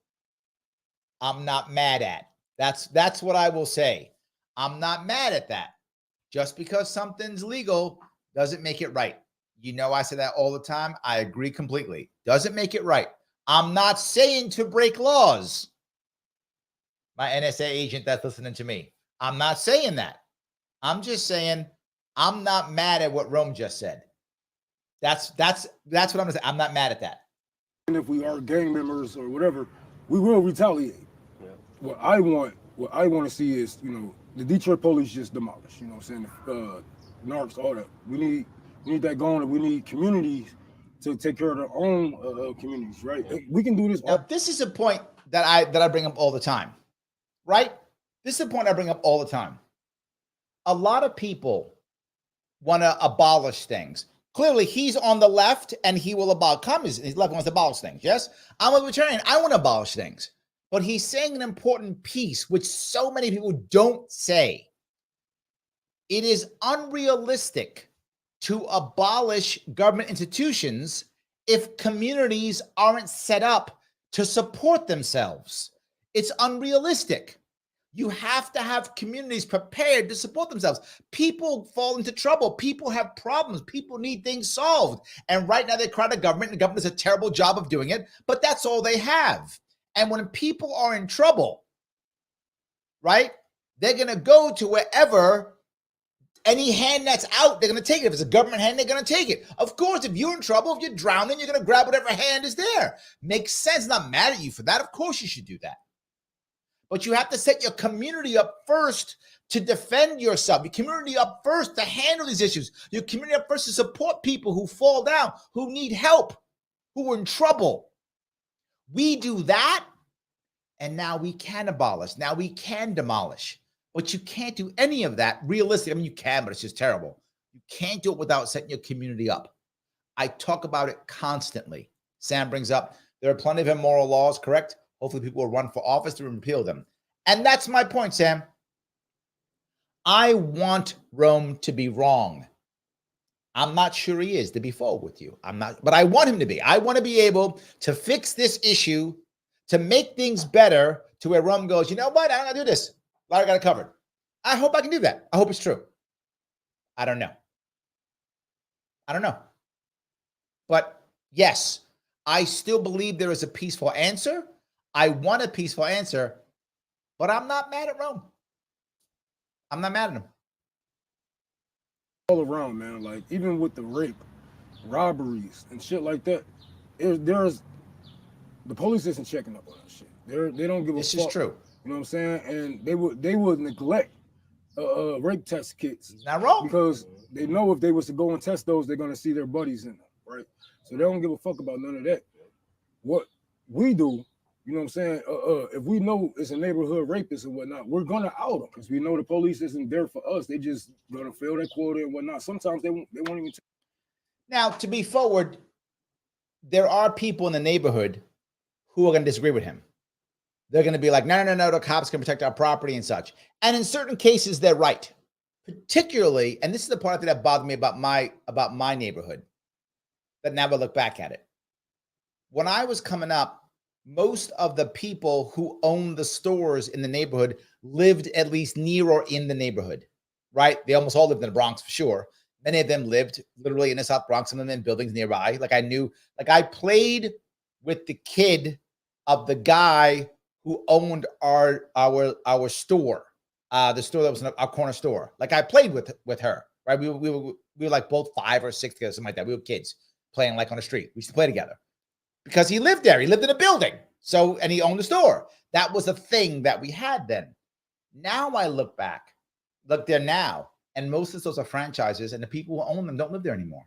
Speaker 1: I'm not mad at. That's what I will say. I'm not mad at that. Just because something's legal doesn't make it right. You know, I say that all the time. I agree completely. Doesn't make it right. I'm not saying to break laws. My NSA agent that's listening to me. I'm not saying that. I'm just saying I'm not mad at what Rome just said. That's what I'm gonna say. I'm not mad at that.
Speaker 2: And if we are gang members or whatever, we will retaliate. What I want to see is, the Detroit police just demolished. You know what I'm saying? Narcs, all that. We need that going, and we need communities to take care of their own communities, right? We can do this.
Speaker 1: Now, this is a point that I bring up all the time, right? This is the point I bring up all the time. A lot of people want to abolish things. Clearly, he's on the left and he will abolish communism. His left wants to abolish things. Yes, I'm a libertarian. I want to abolish things. But he's saying an important piece, which so many people don't say. It is unrealistic to abolish government institutions if communities aren't set up to support themselves. It's unrealistic. You have to have communities prepared to support themselves. People fall into trouble. People have problems. People need things solved. And right now they cry to government, and the government does a terrible job of doing it, but that's all they have. And when people are in trouble, right, they're going to go to wherever any hand that's out, they're going to take it. If it's a government hand, they're going to take it. Of course, if you're in trouble, if you're drowning, you're going to grab whatever hand is there. Makes sense. Not mad at you for that. Of course you should do that. But you have to set your community up first to defend yourself. Your community up first to handle these issues. Your community up first to support people who fall down, who need help, who are in trouble. We do that, and now we can abolish. Now we can demolish. But you can't do any of that realistically. I mean, you can, but it's just terrible. You can't do it without setting your community up. I talk about it constantly. Sam brings up, there are plenty of immoral laws, correct? Hopefully people will run for office to repeal them. And that's my point, Sam. I want Rome to be wrong. I'm not sure he is, to be forward with you. I'm not, but I want him to be. I want to be able to fix this issue, to make things better, to where Rome goes, you know what? I'm going to do this. I got it covered. I hope I can do that. I hope it's true. I don't know. But yes, I still believe there is a peaceful answer. I want a peaceful answer, but I'm not mad at Rome. I'm not mad at him.
Speaker 2: All around, man. Like, even with the rape, robberies, and shit like that, there's the police isn't checking up on that shit. They don't give a fuck.
Speaker 1: This is true.
Speaker 2: You know what I'm saying? And they would neglect rape test kits.
Speaker 1: Not wrong.
Speaker 2: Because they know if they was to go and test those, they're gonna see their buddies in them, right? So they don't give a fuck about none of that. What we do, you know what I'm saying? If we know it's a neighborhood rapist and whatnot, we're gonna out them because we know the police isn't there for us. They just gonna fill their quota and whatnot. Sometimes they won't even.
Speaker 1: Now, to be forward, there are people in the neighborhood who are going to disagree with him. They're going to be like, no, the cops can protect our property and such. And in certain cases, they're right. Particularly, and this is the part that bothered me about my neighborhood, but now I look back at it. When I was coming up, most of the people who owned the stores in the neighborhood lived at least near or in the neighborhood, right? They almost all lived in the Bronx for sure. Many of them lived literally in the South Bronx, some of them in buildings nearby. Like I played with the kid of the guy who owned our store, the store that was our corner store. Like I played with her, right? We were like both 5 or 6 together, something like that. We were kids playing like on the street. We used to play together because he lived there. He lived in a building. So, and he owned the store. That was a thing that we had then. Now I look there now, and most of those are franchises, and the people who own them don't live there anymore.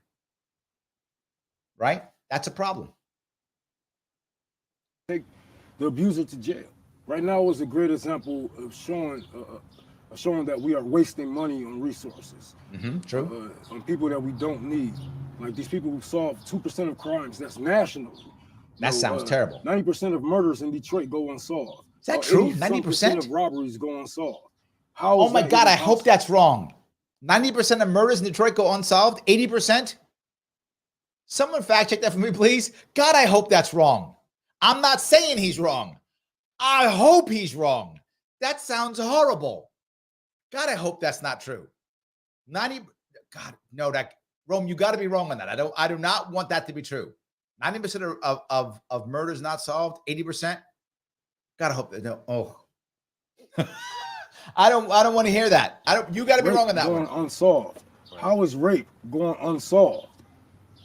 Speaker 1: Right? That's a problem.
Speaker 2: Take the abuser to jail. Right now is a great example of showing that we are wasting money on resources.
Speaker 1: True.
Speaker 2: On people that we don't need. Like these people who solve 2% of crimes. That's national.
Speaker 1: That sounds terrible.
Speaker 2: 90% of murders in Detroit go unsolved.
Speaker 1: Is that true?
Speaker 2: 90% of robberies go unsolved. How?
Speaker 1: Oh my God! I hope that's wrong. 90% of murders in Detroit go unsolved. 80%. Someone fact check that for me, please. God, I hope that's wrong. I'm not saying he's wrong. I hope he's wrong. That sounds horrible. God, I hope that's not true. 90. God, no, that Rome, you got to be wrong on that. I do not want that to be true. 90% of murders not solved. 80%. God, I hope that no. Oh, I don't want to hear that. You got to be wrong on that
Speaker 2: going
Speaker 1: one.
Speaker 2: Unsolved. How is rape going unsolved?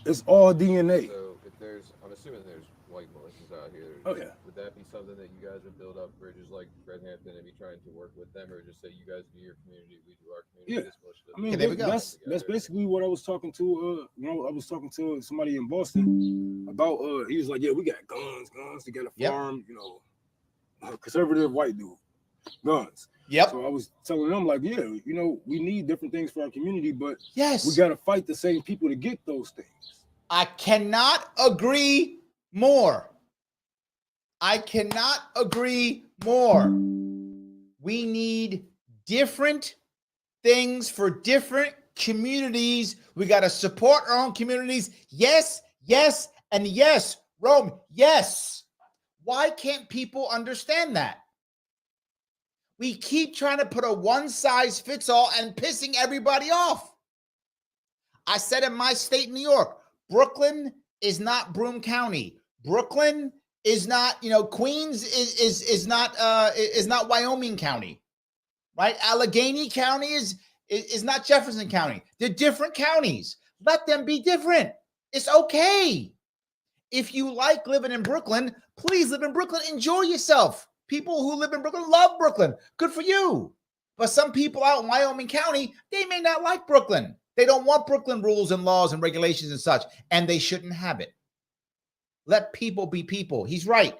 Speaker 2: It's all DNA.
Speaker 3: So if I'm assuming there's white militias out here.
Speaker 2: Oh yeah.
Speaker 3: Would that be something that you guys would build up bridges like Red Hampton and be trying to work with them, or just say you guys do your community, we do our community?
Speaker 2: Yeah. I mean, that's basically what I was talking to. When I was talking to somebody in Boston about. He was like, "Yeah, we got guns. We got a farm. You know, conservative white dude." guns.
Speaker 1: Yep.
Speaker 2: So I was telling them, like, yeah, you know, we need different things for our community, but
Speaker 1: yes,
Speaker 2: we got to fight the same people to get those things.
Speaker 1: I cannot agree more. I cannot agree more. We need different things for different communities. We got to support our own communities. Yes, yes, and yes. Rome, yes. Why can't people understand that? We keep trying to put a one-size-fits-all and pissing everybody off. I said in my state, New York, Brooklyn is not Broome County. Brooklyn is not, Queens is not Wyoming County, right? Allegheny County is not Jefferson County. They're different counties. Let them be different. It's okay. If you like living in Brooklyn, please live in Brooklyn. Enjoy yourself. People who live in Brooklyn love Brooklyn. Good for you. But some people out in Wyoming County, they may not like Brooklyn. They don't want Brooklyn rules and laws and regulations and such, and they shouldn't have it. Let people be people. He's right.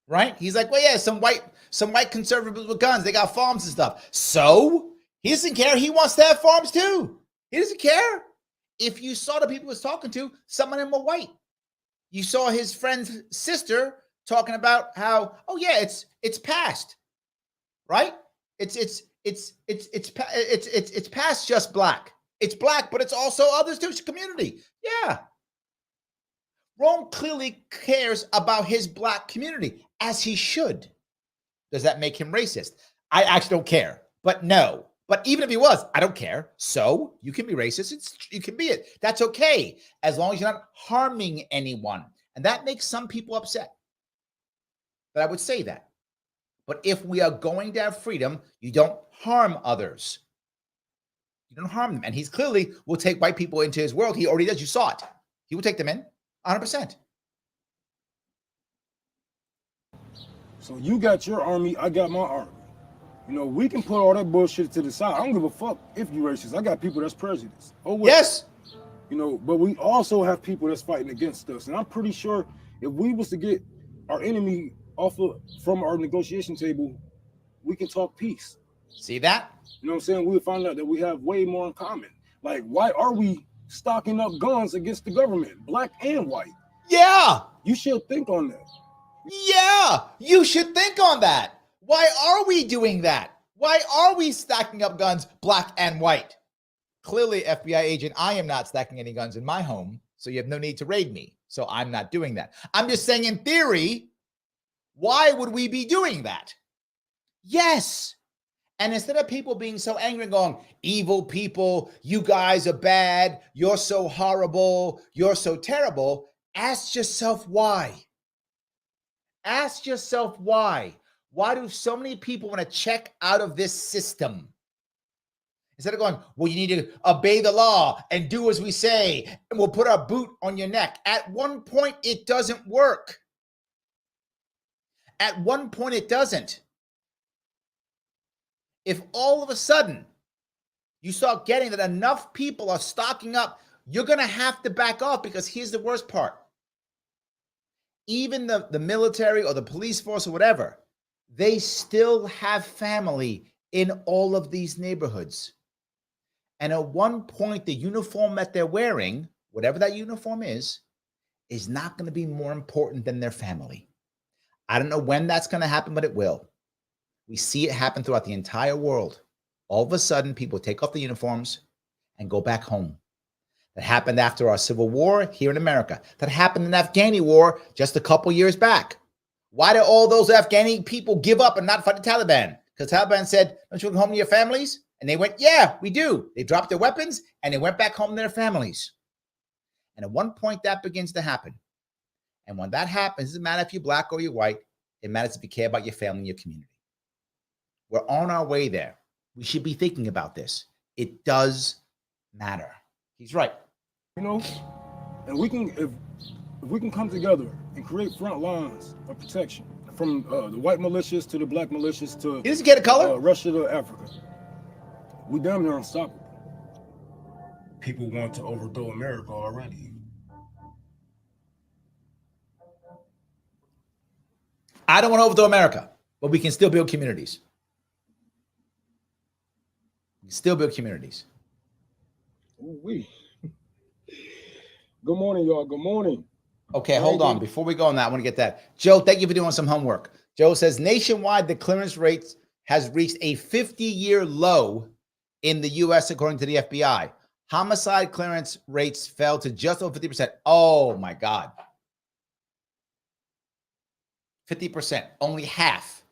Speaker 1: Right? He's like, well, yeah, some white conservatives with guns. They got farms and stuff. So he doesn't care. He wants to have farms too. He doesn't care. If you saw the people he was talking to, some of them were white. You saw his friend's sister talking about how, oh yeah, it's past, right? It's past just black. It's black, but it's also others too. It's a community. Yeah. Rome clearly cares about his black community, as he should. Does that make him racist? I actually don't care, but no. But even if he was, I don't care. So you can be racist. You can be it. That's okay, as long as you're not harming anyone. And that makes some people upset. But I would say that. But if we are going to have freedom, you don't harm others. You don't harm them. And he's clearly will take white people into his world. He already does. You saw it. He will take them in 100%.
Speaker 2: So you got your army, I got my army. You know, we can put all that bullshit to the side. I don't give a fuck if you're racist. I got people that's prejudiced. Oh, well.
Speaker 1: Yes.
Speaker 2: You know, but we also have people that's fighting against us. And I'm pretty sure if we was to get our enemy from our negotiation table, we can talk peace.
Speaker 1: See that?
Speaker 2: You know what I'm saying? We would find out that we have way more in common. Like, why are we stocking up guns against the government, black and white?
Speaker 1: Yeah.
Speaker 2: You should think on that.
Speaker 1: Yeah, you should think on that. Why are we doing that? Why are we stacking up guns, black and white? Clearly, FBI agent, I am not stacking any guns in my home, so you have no need to raid me. So I'm not doing that. I'm just saying, in theory, why would we be doing that? Yes. And instead of people being so angry and going, evil people, you guys are bad, you're so horrible, you're so terrible, ask yourself why. Ask yourself why. Why do so many people want to check out of this system? Instead of going, well, you need to obey the law and do as we say, and we'll put our boot on your neck. At one point, it doesn't work. At one point, it doesn't. If all of a sudden you start getting that enough people are stocking up, you're going to have to back off, because here's the worst part. Even the military or the police force or whatever, they still have family in all of these neighborhoods. And at one point, the uniform that they're wearing, whatever that uniform is not going to be more important than their family. I don't know when that's going to happen, but it will. We see it happen throughout the entire world. All of a sudden, people take off the uniforms and go back home. That happened after our Civil War here in America. That happened in the Afghani war just a couple years back. Why did all those Afghani people give up and not fight the Taliban? Because the Taliban said, don't you go home to your families? And they went, yeah, we do. They dropped their weapons and they went back home to their families. And at one point, that begins to happen. And when that happens, it doesn't matter if you're black or you're white. It matters if you care about your family and your community. We're on our way there. We should be thinking about this. It does matter. He's right.
Speaker 2: You know, and we can, if we can come together and create front lines of protection from the white militias to the black militias to
Speaker 1: he doesn't get a color.
Speaker 2: Russia to Africa, we damn near unstoppable. People want to overthrow America already.
Speaker 1: I don't want to overthrow America. but we can still build communities. We can still build communities.
Speaker 2: Ooh-wee. Good morning, y'all. Good morning.
Speaker 1: Okay, hold on. Before we go on that, I want to get that. Joe, thank you for doing some homework. Joe says nationwide, the clearance rate has reached a 50-year low in the U.S., according to the FBI. Homicide clearance rates fell to just over 50%. Oh, my God. 50%, only half.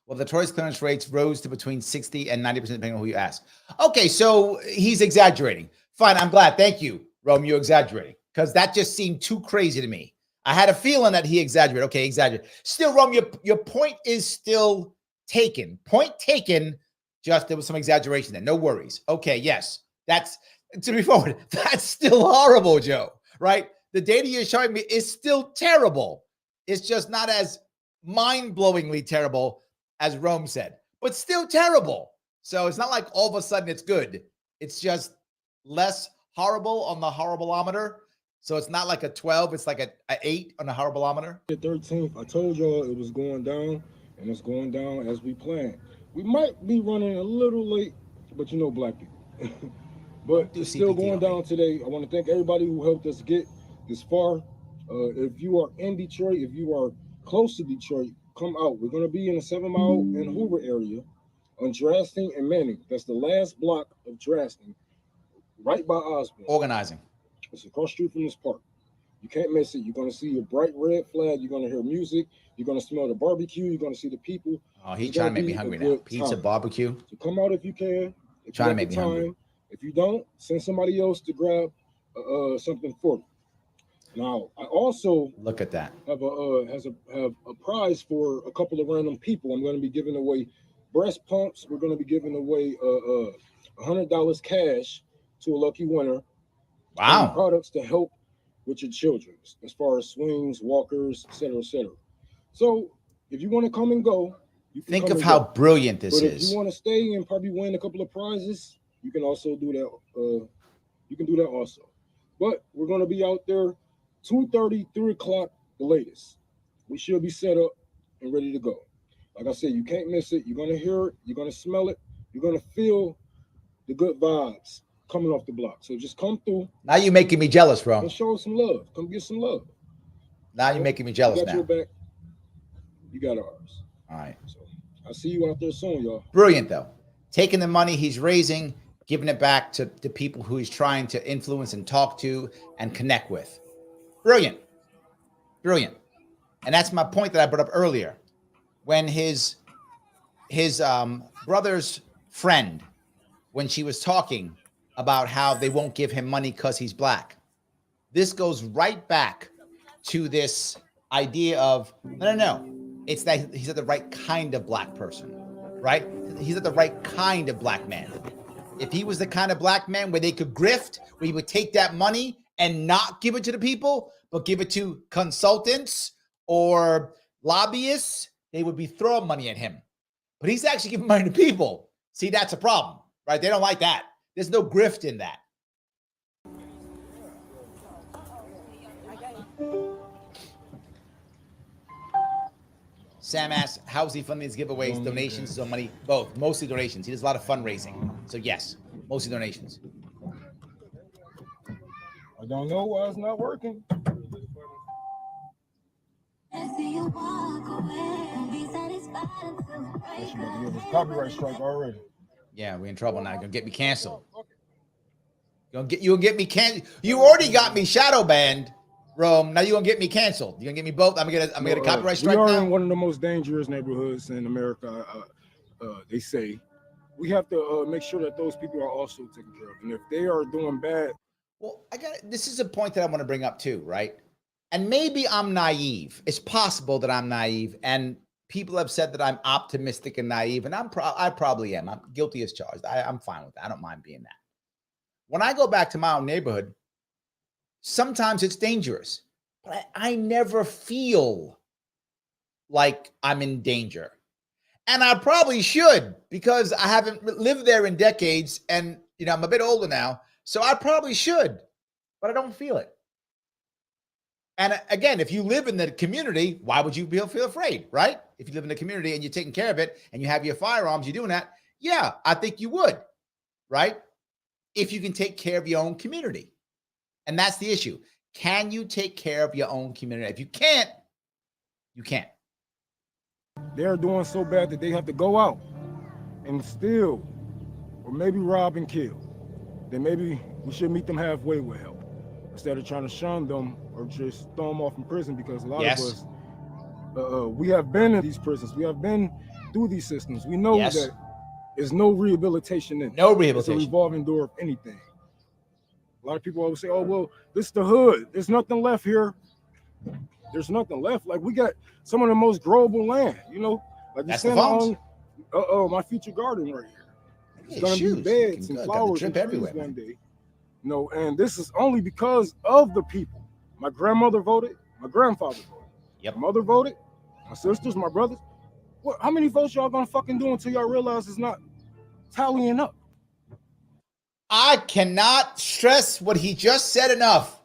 Speaker 1: Well, the Taurus clearance rates rose to between 60 and 90%, depending on who you ask. Okay, so he's exaggerating. Fine, I'm glad. Thank you, Rome, you're exaggerating, because that just seemed too crazy to me. I had a feeling that he exaggerated. Okay, exaggerated. Still, Rome, your point is still taken. Point taken, just there was some exaggeration there. No worries. Okay, yes. That's, to be forward, that's still horrible, Joe, right? The data you're showing me is still terrible. It's just not as mind-blowingly terrible as Rome said, but still terrible. So it's not like all of a sudden it's good. It's just less horrible on the horribleometer. So it's not like a 12, it's like a 8 on the horribleometer.
Speaker 2: The 13th, I told y'all it was going down, and it's going down as we planned. We might be running a little late, but you know black people. But it's still going down today. I want to thank everybody who helped us get this far. If you are in Detroit, if you are close to Detroit, come out. We're going to be in the 7 Mile and Hoover area on Drasting and Manning. That's the last block of Drasting, right by Osborne.
Speaker 1: Organizing.
Speaker 2: It's across the street from this park. You can't miss it. You're going to see a bright red flag. You're going to hear music. You're going to smell the barbecue. You're going to see the people.
Speaker 1: Oh, he's trying to make me hungry now. Pizza, barbecue.
Speaker 2: So come out if you can. If
Speaker 1: trying to make me hungry.
Speaker 2: If you don't, send somebody else to grab something for you. Now, I also
Speaker 1: look at that.
Speaker 2: Have a prize for a couple of random people. I'm going to be giving away breast pumps. We're going to be giving away $100 cash to a lucky winner.
Speaker 1: Wow.
Speaker 2: Products to help with your children, as far as swings, walkers, etc., etc. So, if you want to come and go, you can
Speaker 1: think of how brilliant this is.
Speaker 2: But if you want to stay and probably win a couple of prizes, you can also do that. You can do that also. But we're going to be out there 2:30, 3 o'clock, the latest. We should be set up and ready to go. Like I said, you can't miss it. You're going to hear it. You're going to smell it. You're going to feel the good vibes coming off the block. So just come through.
Speaker 1: Now you're making me jealous, bro.
Speaker 2: And show some love. Come get some love.
Speaker 1: Now you're making me jealous.
Speaker 2: You got
Speaker 1: now.
Speaker 2: your back. You got ours.
Speaker 1: All right.
Speaker 2: So I'll see you out there soon, y'all.
Speaker 1: Brilliant, though. Taking the money he's raising, giving it back to the people who he's trying to influence and talk to and connect with. Brilliant. Brilliant. And that's my point that I brought up earlier. When his brother's friend, when she was talking about how they won't give him money because he's black, this goes right back to this idea of, no. It's that he's not the right kind of black person, right? He's not the right kind of black man. If he was the kind of black man where they could grift, where he would take that money and not give it to the people, but give it to consultants or lobbyists, they would be throwing money at him. But he's actually giving money to people. See, that's a problem, right? They don't like that. There's no grift in that. Sam asks, how's he funding his giveaways, donations, so money? Both, mostly donations. He does a lot of fundraising. So yes, mostly donations.
Speaker 2: I don't know why it's not working. Copyright strike already.
Speaker 1: Yeah, we're in trouble now. You're gonna get me canceled. You'll get me canceled. You already got me shadow banned, Rome. Now you're gonna get me canceled. You're gonna get me both. I'm gonna get a copyright strike.
Speaker 2: We are
Speaker 1: now?
Speaker 2: in one of the most dangerous neighborhoods in America. They say we have to make sure that those people are also taken care of, and if they are doing bad.
Speaker 1: Well, this is a point that I want to bring up too, right? And maybe I'm naive. It's possible that I'm naive, and people have said that I'm optimistic and naive, and I probably am. I'm guilty as charged. I'm fine with that. I don't mind being that. When I go back to my own neighborhood, sometimes it's dangerous, but I never feel like I'm in danger. And I probably should, because I haven't lived there in decades, and I'm a bit older now, so I probably should, but I don't feel it. And again, if you live in the community, why would you feel afraid, right? If you live in the community and you're taking care of it and you have your firearms, you're doing that. Yeah, I think you would, right? If you can take care of your own community. And that's the issue. Can you take care of your own community? If you can't, you can't.
Speaker 2: They're doing so bad that they have to go out and steal or maybe rob and kill. Then maybe we should meet them halfway with help instead of trying to shun them or just throw them off in prison, because a lot of us, we have been in these prisons. We have been through these systems. We know that there's no rehabilitation in it.
Speaker 1: No rehabilitation.
Speaker 2: It's a revolving door of anything. A lot of people always say, oh, well, this is the hood. There's nothing left here. There's nothing left. Like, we got some of the most growable land, you know? Like, you're standing on my future garden right here. It's going to be beds and flowers and trees one day. You know, and this is only because of the people. My grandmother voted. My grandfather voted.
Speaker 1: Yep.
Speaker 2: My mother voted. My sisters, my brothers. What? How many votes y'all going to fucking do until y'all realize it's not tallying up?
Speaker 1: I cannot stress what he just said enough.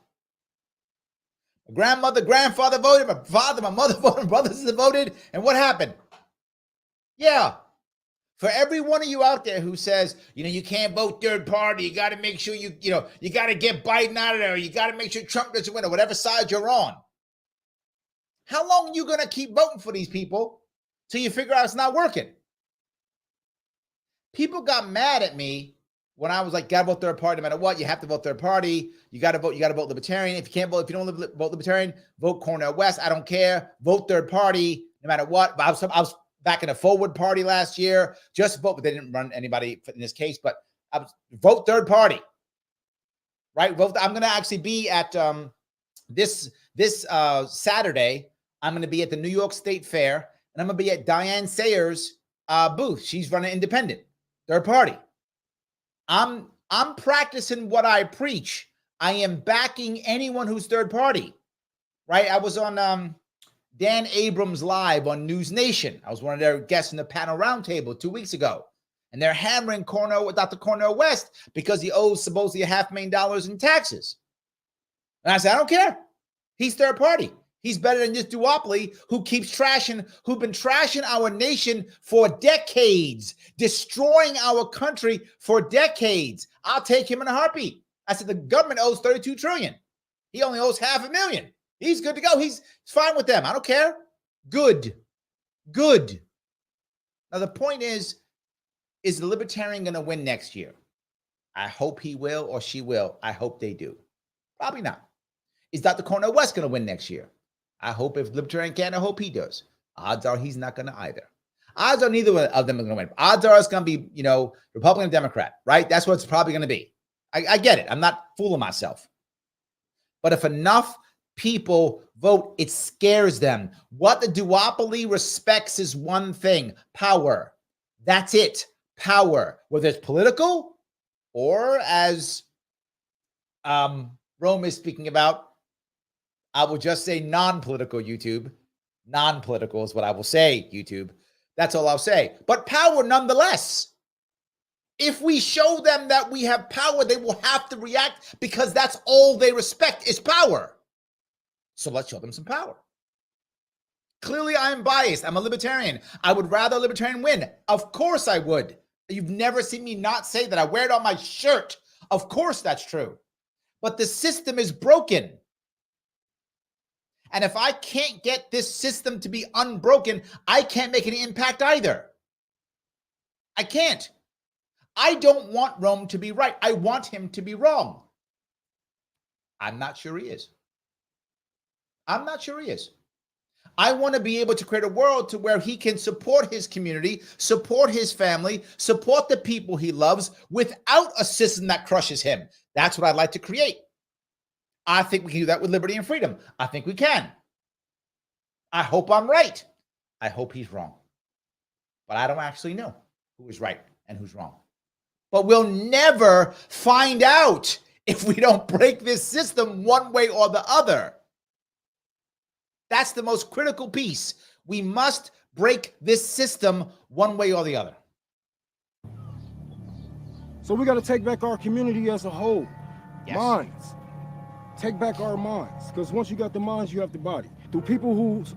Speaker 1: My grandmother, grandfather voted. My father, my mother voted. My brothers voted. And what happened? Yeah. For every one of you out there who says, you know, you can't vote third party, you got to make sure you got to get Biden out of there, you got to make sure Trump doesn't win, or whatever side you're on. How long are you going to keep voting for these people till you figure out it's not working? People got mad at me when I was like, got to vote third party no matter what. You have to vote third party. You got to vote Libertarian. If you don't vote Libertarian, vote Cornel West. I don't care. Vote third party no matter what. But I was back in a forward party last year, just vote, but they didn't run anybody in this case, but I was vote third party, right? Vote. I'm going to actually be at this Saturday. I'm going to be at the New York State Fair, and I'm going to be at Diane Sayers' booth. She's running independent, third party. I'm practicing what I preach. I am backing anyone who's third party, right? I was on Dan Abrams Live on News Nation. I was one of their guests in the panel roundtable 2 weeks ago. And they're hammering Dr. Cornel West because he owes supposedly $500,000 in taxes. And I said, I don't care. He's third party. He's better than this duopoly who've been trashing our nation for decades, destroying our country for decades. I'll take him in a heartbeat. I said, the government owes $32 trillion. He only owes $500,000. He's good to go. He's fine with them. I don't care. Good. Now, the point is the Libertarian going to win next year? I hope he will or she will. I hope they do. Probably not. Is Dr. Cornel West going to win next year? I hope if Libertarian can, I hope he does. Odds are he's not going to either. Odds are neither of them are going to win. Odds are it's going to be, Republican or Democrat, right? That's what it's probably going to be. I get it. I'm not fooling myself. But if enough people vote, it scares them. What the duopoly respects is one thing: power. That's it. Power. Whether it's political or, as Rome is speaking about, I will just say non-political, YouTube. Non-political is what I will say, YouTube. That's all I'll say. But power nonetheless. If we show them that we have power, they will have to react because that's all they respect is power. So let's show them some power. Clearly, I am biased. I'm a libertarian. I would rather a libertarian win. Of course I would. You've never seen me not say that. I wear it on my shirt. Of course that's true. But the system is broken. And if I can't get this system to be unbroken, I can't make any impact either. I can't. I don't want Rome to be right. I want him to be wrong. I'm not sure he is. I'm not sure he is. I want to be able to create a world to where he can support his community, support his family, support the people he loves without a system that crushes him. That's what I'd like to create. I think we can do that with liberty and freedom. I think we can. I hope I'm right. I hope he's wrong. But I don't actually know who is right and who's wrong. But we'll never find out if we don't break this system one way or the other. That's the most critical piece. We must break this system one way or the other.
Speaker 2: So we got to take back our community as a whole.
Speaker 1: Yes.
Speaker 2: Minds, take back our minds. Because once you got the minds, you have the body. Through people who's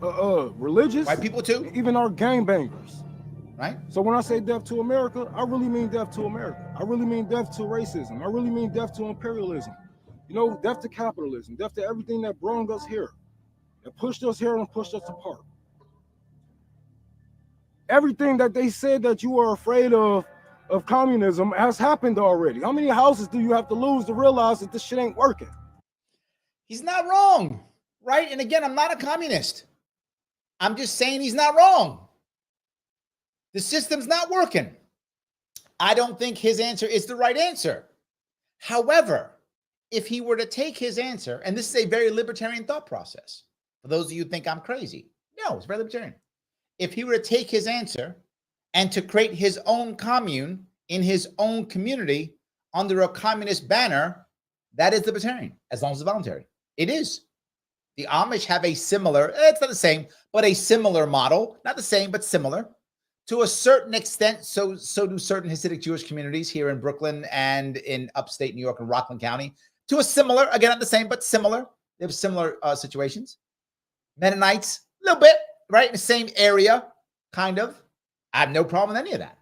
Speaker 2: religious.
Speaker 1: White people too.
Speaker 2: Even our gangbangers.
Speaker 1: Right.
Speaker 2: So when I say death to America, I really mean death to America. I really mean death to racism. I really mean death to imperialism. You know, death to capitalism, death to everything that brought us here, that pushed us here and pushed us apart. Everything that they said that you are afraid of communism has happened already. How many houses do you have to lose to realize that this shit ain't working?
Speaker 1: He's not wrong, right? And again, I'm not a communist. I'm just saying he's not wrong. The system's not working. I don't think his answer is the right answer. However, if he were to take his answer, and this is a very libertarian thought process, for those of you who think I'm crazy, no, it's very libertarian. If he were to take his answer and to create his own commune in his own community under a communist banner, that is libertarian, as long as it's voluntary. It is. The Amish have a similar, it's not the same, but a similar model, not the same, but similar. To a certain extent, so do certain Hasidic Jewish communities here in Brooklyn and in upstate New York and Rockland County. To a similar, again, not the same, but similar. They have similar situations. Mennonites, a little bit, right? In the same area, kind of. I have no problem with any of that.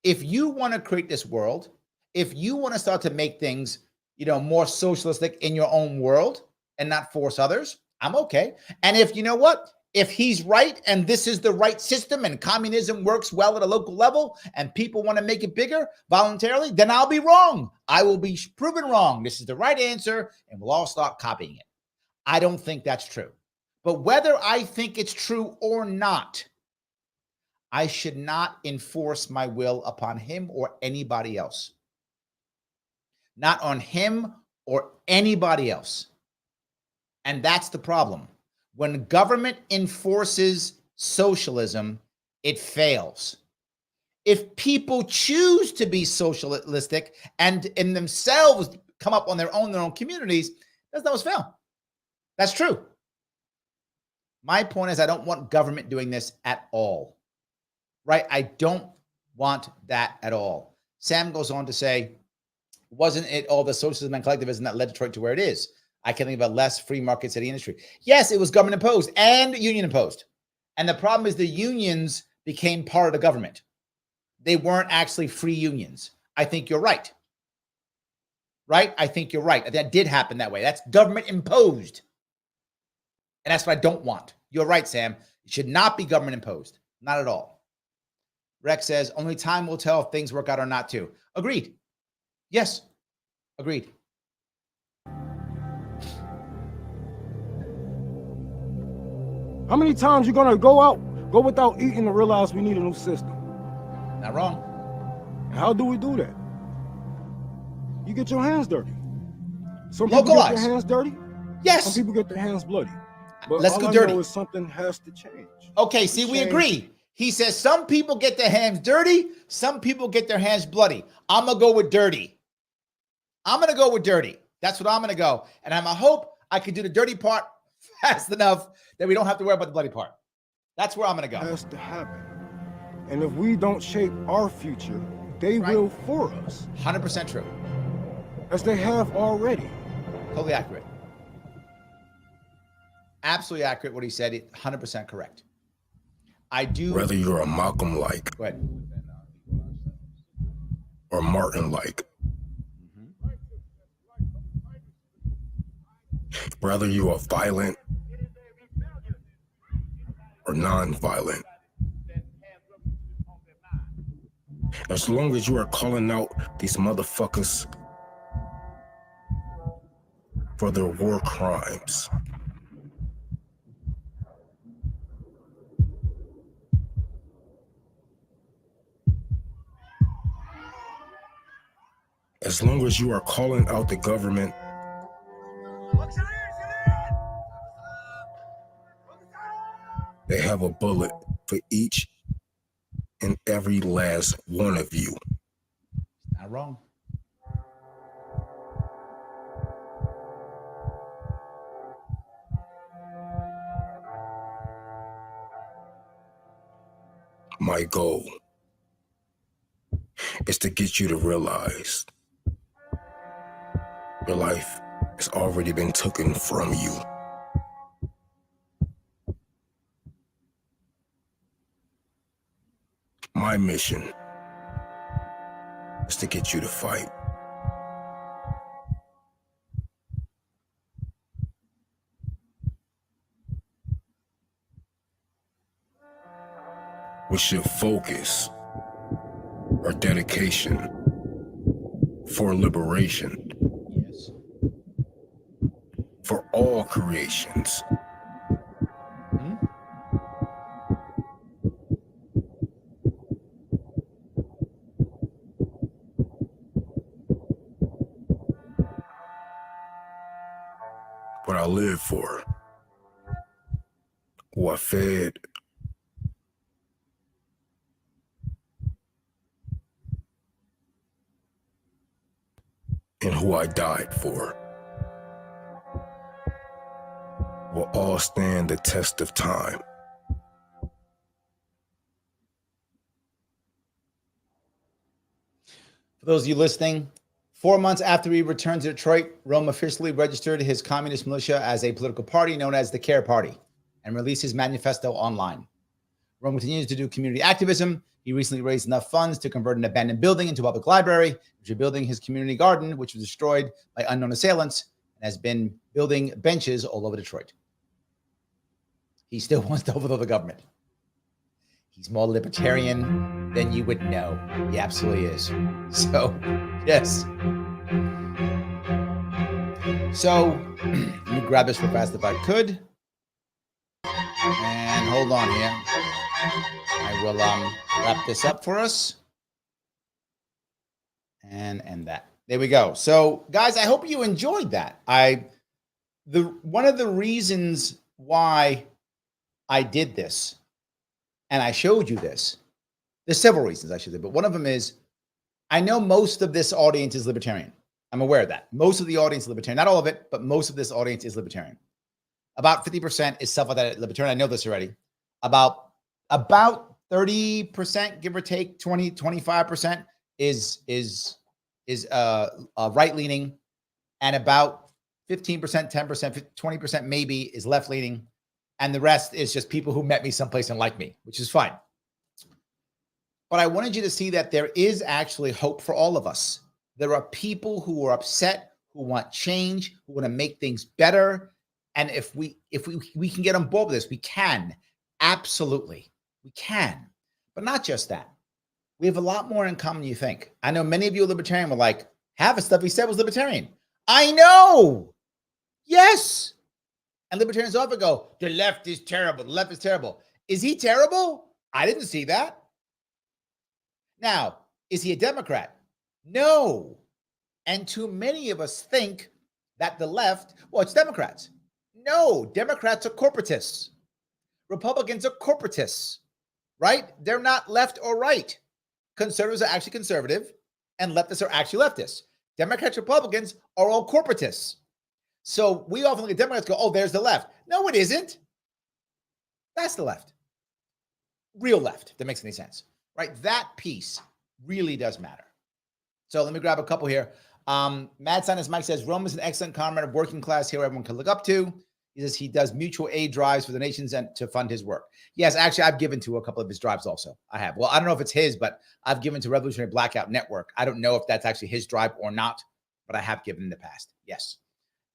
Speaker 1: If you want to create this world, if you want to start to make things, more socialistic in your own world and not force others, I'm okay. And if you know what? If he's right and this is the right system and communism works well at a local level and people want to make it bigger voluntarily, then I'll be wrong. I will be proven wrong. This is the right answer and we'll all start copying it. I don't think that's true. But whether I think it's true or not, I should not enforce my will upon him or anybody else. Not on him or anybody else. And that's the problem. When government enforces socialism, it fails. If people choose to be socialistic and in themselves come up on their own communities, that's not what's fail. That's true. My point is I don't want government doing this at all. Right? I don't want that at all. Sam goes on to say, wasn't it all the socialism and collectivism that led Detroit to where it is? I can think about less free market city industry. Yes, it was government imposed and union imposed. And the problem is the unions became part of the government. They weren't actually free unions. I think you're right. Right? I think you're right. That did happen that way. That's government imposed. And that's what I don't want. You're right, Sam. It should not be government imposed. Not at all. Rex says, only time will tell if things work out or not too. Agreed. Yes. Agreed.
Speaker 2: How many times you gonna go without eating to realize we need a new system?
Speaker 1: Not wrong.
Speaker 2: And how do we do that? You get your hands dirty. Some people
Speaker 1: Localize.
Speaker 2: get their hands dirty.
Speaker 1: Yes.
Speaker 2: Some people get their hands bloody. But
Speaker 1: let's go dirty.
Speaker 2: Something has to change.
Speaker 1: Okay, see, we agree. He says some people get their hands dirty, some people get their hands bloody. I'm gonna go with dirty. I'm gonna go with dirty. That's what I'm gonna go. And I'm gonna hope I can do the dirty part fast enough that we don't have to worry about the bloody part. That's where I'm gonna go.
Speaker 2: It has to happen. And if we don't shape our future, they will for us.
Speaker 1: 100% true.
Speaker 2: As they have already.
Speaker 1: Totally accurate. Absolutely accurate what he said. 100% correct. I do.
Speaker 5: Whether you're a Malcolm-like
Speaker 1: Go ahead.
Speaker 5: or Martin-like. Whether you are violent or non-violent. As long as you are calling out these motherfuckers for their war crimes. As long as you are calling out the government they have a bullet for each and every last one of you.
Speaker 1: Not wrong.
Speaker 5: My goal is to get you to realize your life has already been taken from you. My mission is to get you to fight. We should focus our dedication for liberation.
Speaker 1: Yes.
Speaker 5: For all creations. What I live for, who I fed, and who I died for, will all stand the test of time.
Speaker 1: For those of you listening, 4 months after he returned to Detroit, Rome officially registered his communist militia as a political party known as the CARE Party and released his manifesto online. Rome continues to do community activism. He recently raised enough funds to convert an abandoned building into a public library, rebuilding his community garden, which was destroyed by unknown assailants, and has been building benches all over Detroit. He still wants to overthrow the government. He's more libertarian than you would know. He absolutely is. So, yes. So, let me grab this real fast if I could. And hold on here. I will wrap this up for us. And end that. There we go. So, guys, I hope you enjoyed that. One of the reasons why I did this, and I showed you this, there's several reasons I should say, but one of them is I know most of this audience is libertarian. I'm aware of that. Most of the audience is libertarian. Not all of it, but most of this audience is libertarian. About 50% is self-identified libertarian. I know this already. About 30%, give or take, 25% is right-leaning, and about 15%, 10%, 20% maybe is left-leaning, and the rest is just people who met me someplace and like me, which is fine. But I wanted you to see that there is actually hope for all of us. There are people who are upset, who want change, who want to make things better. And if we can get on board with this, we can. Absolutely. We can. But not just that. We have a lot more in common than you think. I know many of you are libertarian were like, half the stuff he said was libertarian. I know. Yes. And libertarians often go, the left is terrible. The left is terrible. Is he terrible? I didn't see that. Now, is he a Democrat? No. And too many of us think that the left, well, it's Democrats. No, Democrats are corporatists. Republicans are corporatists, right? They're not left or right. Conservatives are actually conservative, and leftists are actually leftists. Democrats, Republicans are all corporatists. So we often look at Democrats and go, oh, there's the left. No, it isn't. That's the left. Real left, if that makes any sense, right? That piece really does matter. So let me grab a couple here. Mad Scientist Mike says, Rome is an excellent comrade of working class hero everyone can look up to. He says he does mutual aid drives for the nations and to fund his work. Yes, actually, I've given to a couple of his drives also. I have. Well, I don't know if it's his, but I've given to Revolutionary Blackout Network. I don't know if that's actually his drive or not, but I have given in the past. Yes,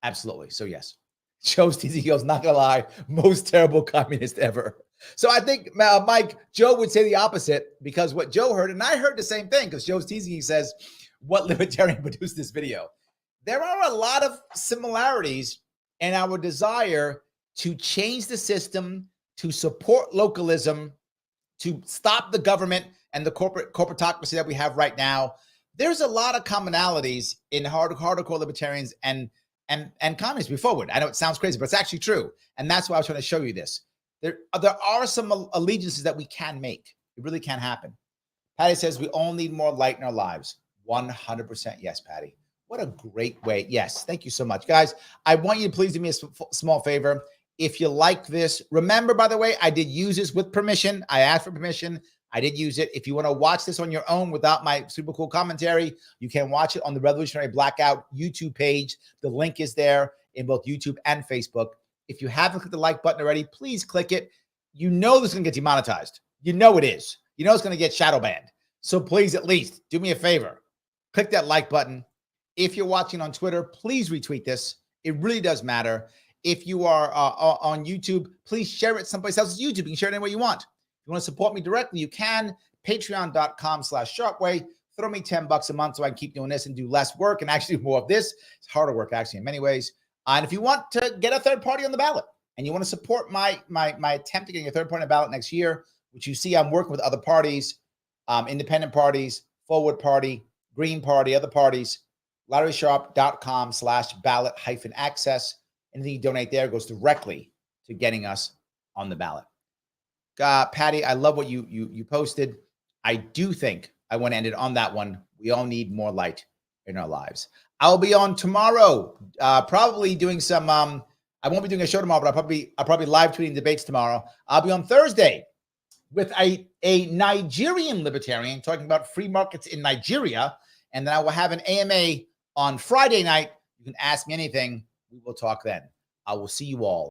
Speaker 1: absolutely. So yes. Joe's teasing, he goes, not gonna lie, most terrible communist ever. So I think, Mike, Joe would say the opposite, because what Joe heard, and I heard the same thing, because Joe's teasing, he says, what libertarian produced this video? There are a lot of similarities in our desire to change the system, to support localism, to stop the government and the corporatocracy that we have right now. There's a lot of commonalities in hardcore libertarians and communists. Move forward. I know it sounds crazy, but it's actually true. And that's why I was trying to show you this. There are some allegiances that we can make. It really can happen. Patty says we all need more light in our lives. 100% yes, Patty. What a great way. Yes, thank you so much. Guys, I want you to please do me a small favor. If you like this, remember, by the way, I did use this with permission. I asked for permission. I did use it. If you want to watch this on your own without my super cool commentary, you can watch it on the Revolutionary Blackout YouTube page. The link is there in both YouTube and Facebook. If you haven't clicked the like button already, please click it. You know this is going to get demonetized. You know it is. You know it's going to get shadow banned. So please, at least do me a favor. Click that like button. If you're watching on Twitter, please retweet this. It really does matter. If you are on YouTube, please share it someplace else's YouTube. You can share it anywhere you want. If you want to support me directly, you can. Patreon.com/Sharpway. Throw me $10 a month so I can keep doing this and do less work and actually do more of this. It's harder work, actually, in many ways. And if you want to get a third party on the ballot and you want to support my attempt to getting a third party on the ballot next year, which you see I'm working with other parties, independent parties, Forward Party, Green Party, other parties, LarrySharp.com/ballot-access. Anything you donate there goes directly to getting us on the ballot. Patty, I love what you posted. I do think I want to end it on that one. We all need more light in our lives. I'll be on tomorrow, probably doing some. I won't be doing a show tomorrow, but I'll probably live tweeting debates tomorrow. I'll be on Thursday with a Nigerian libertarian talking about free markets in Nigeria, and then I will have an AMA on Friday night. You can ask me anything. We will talk then. I will see you all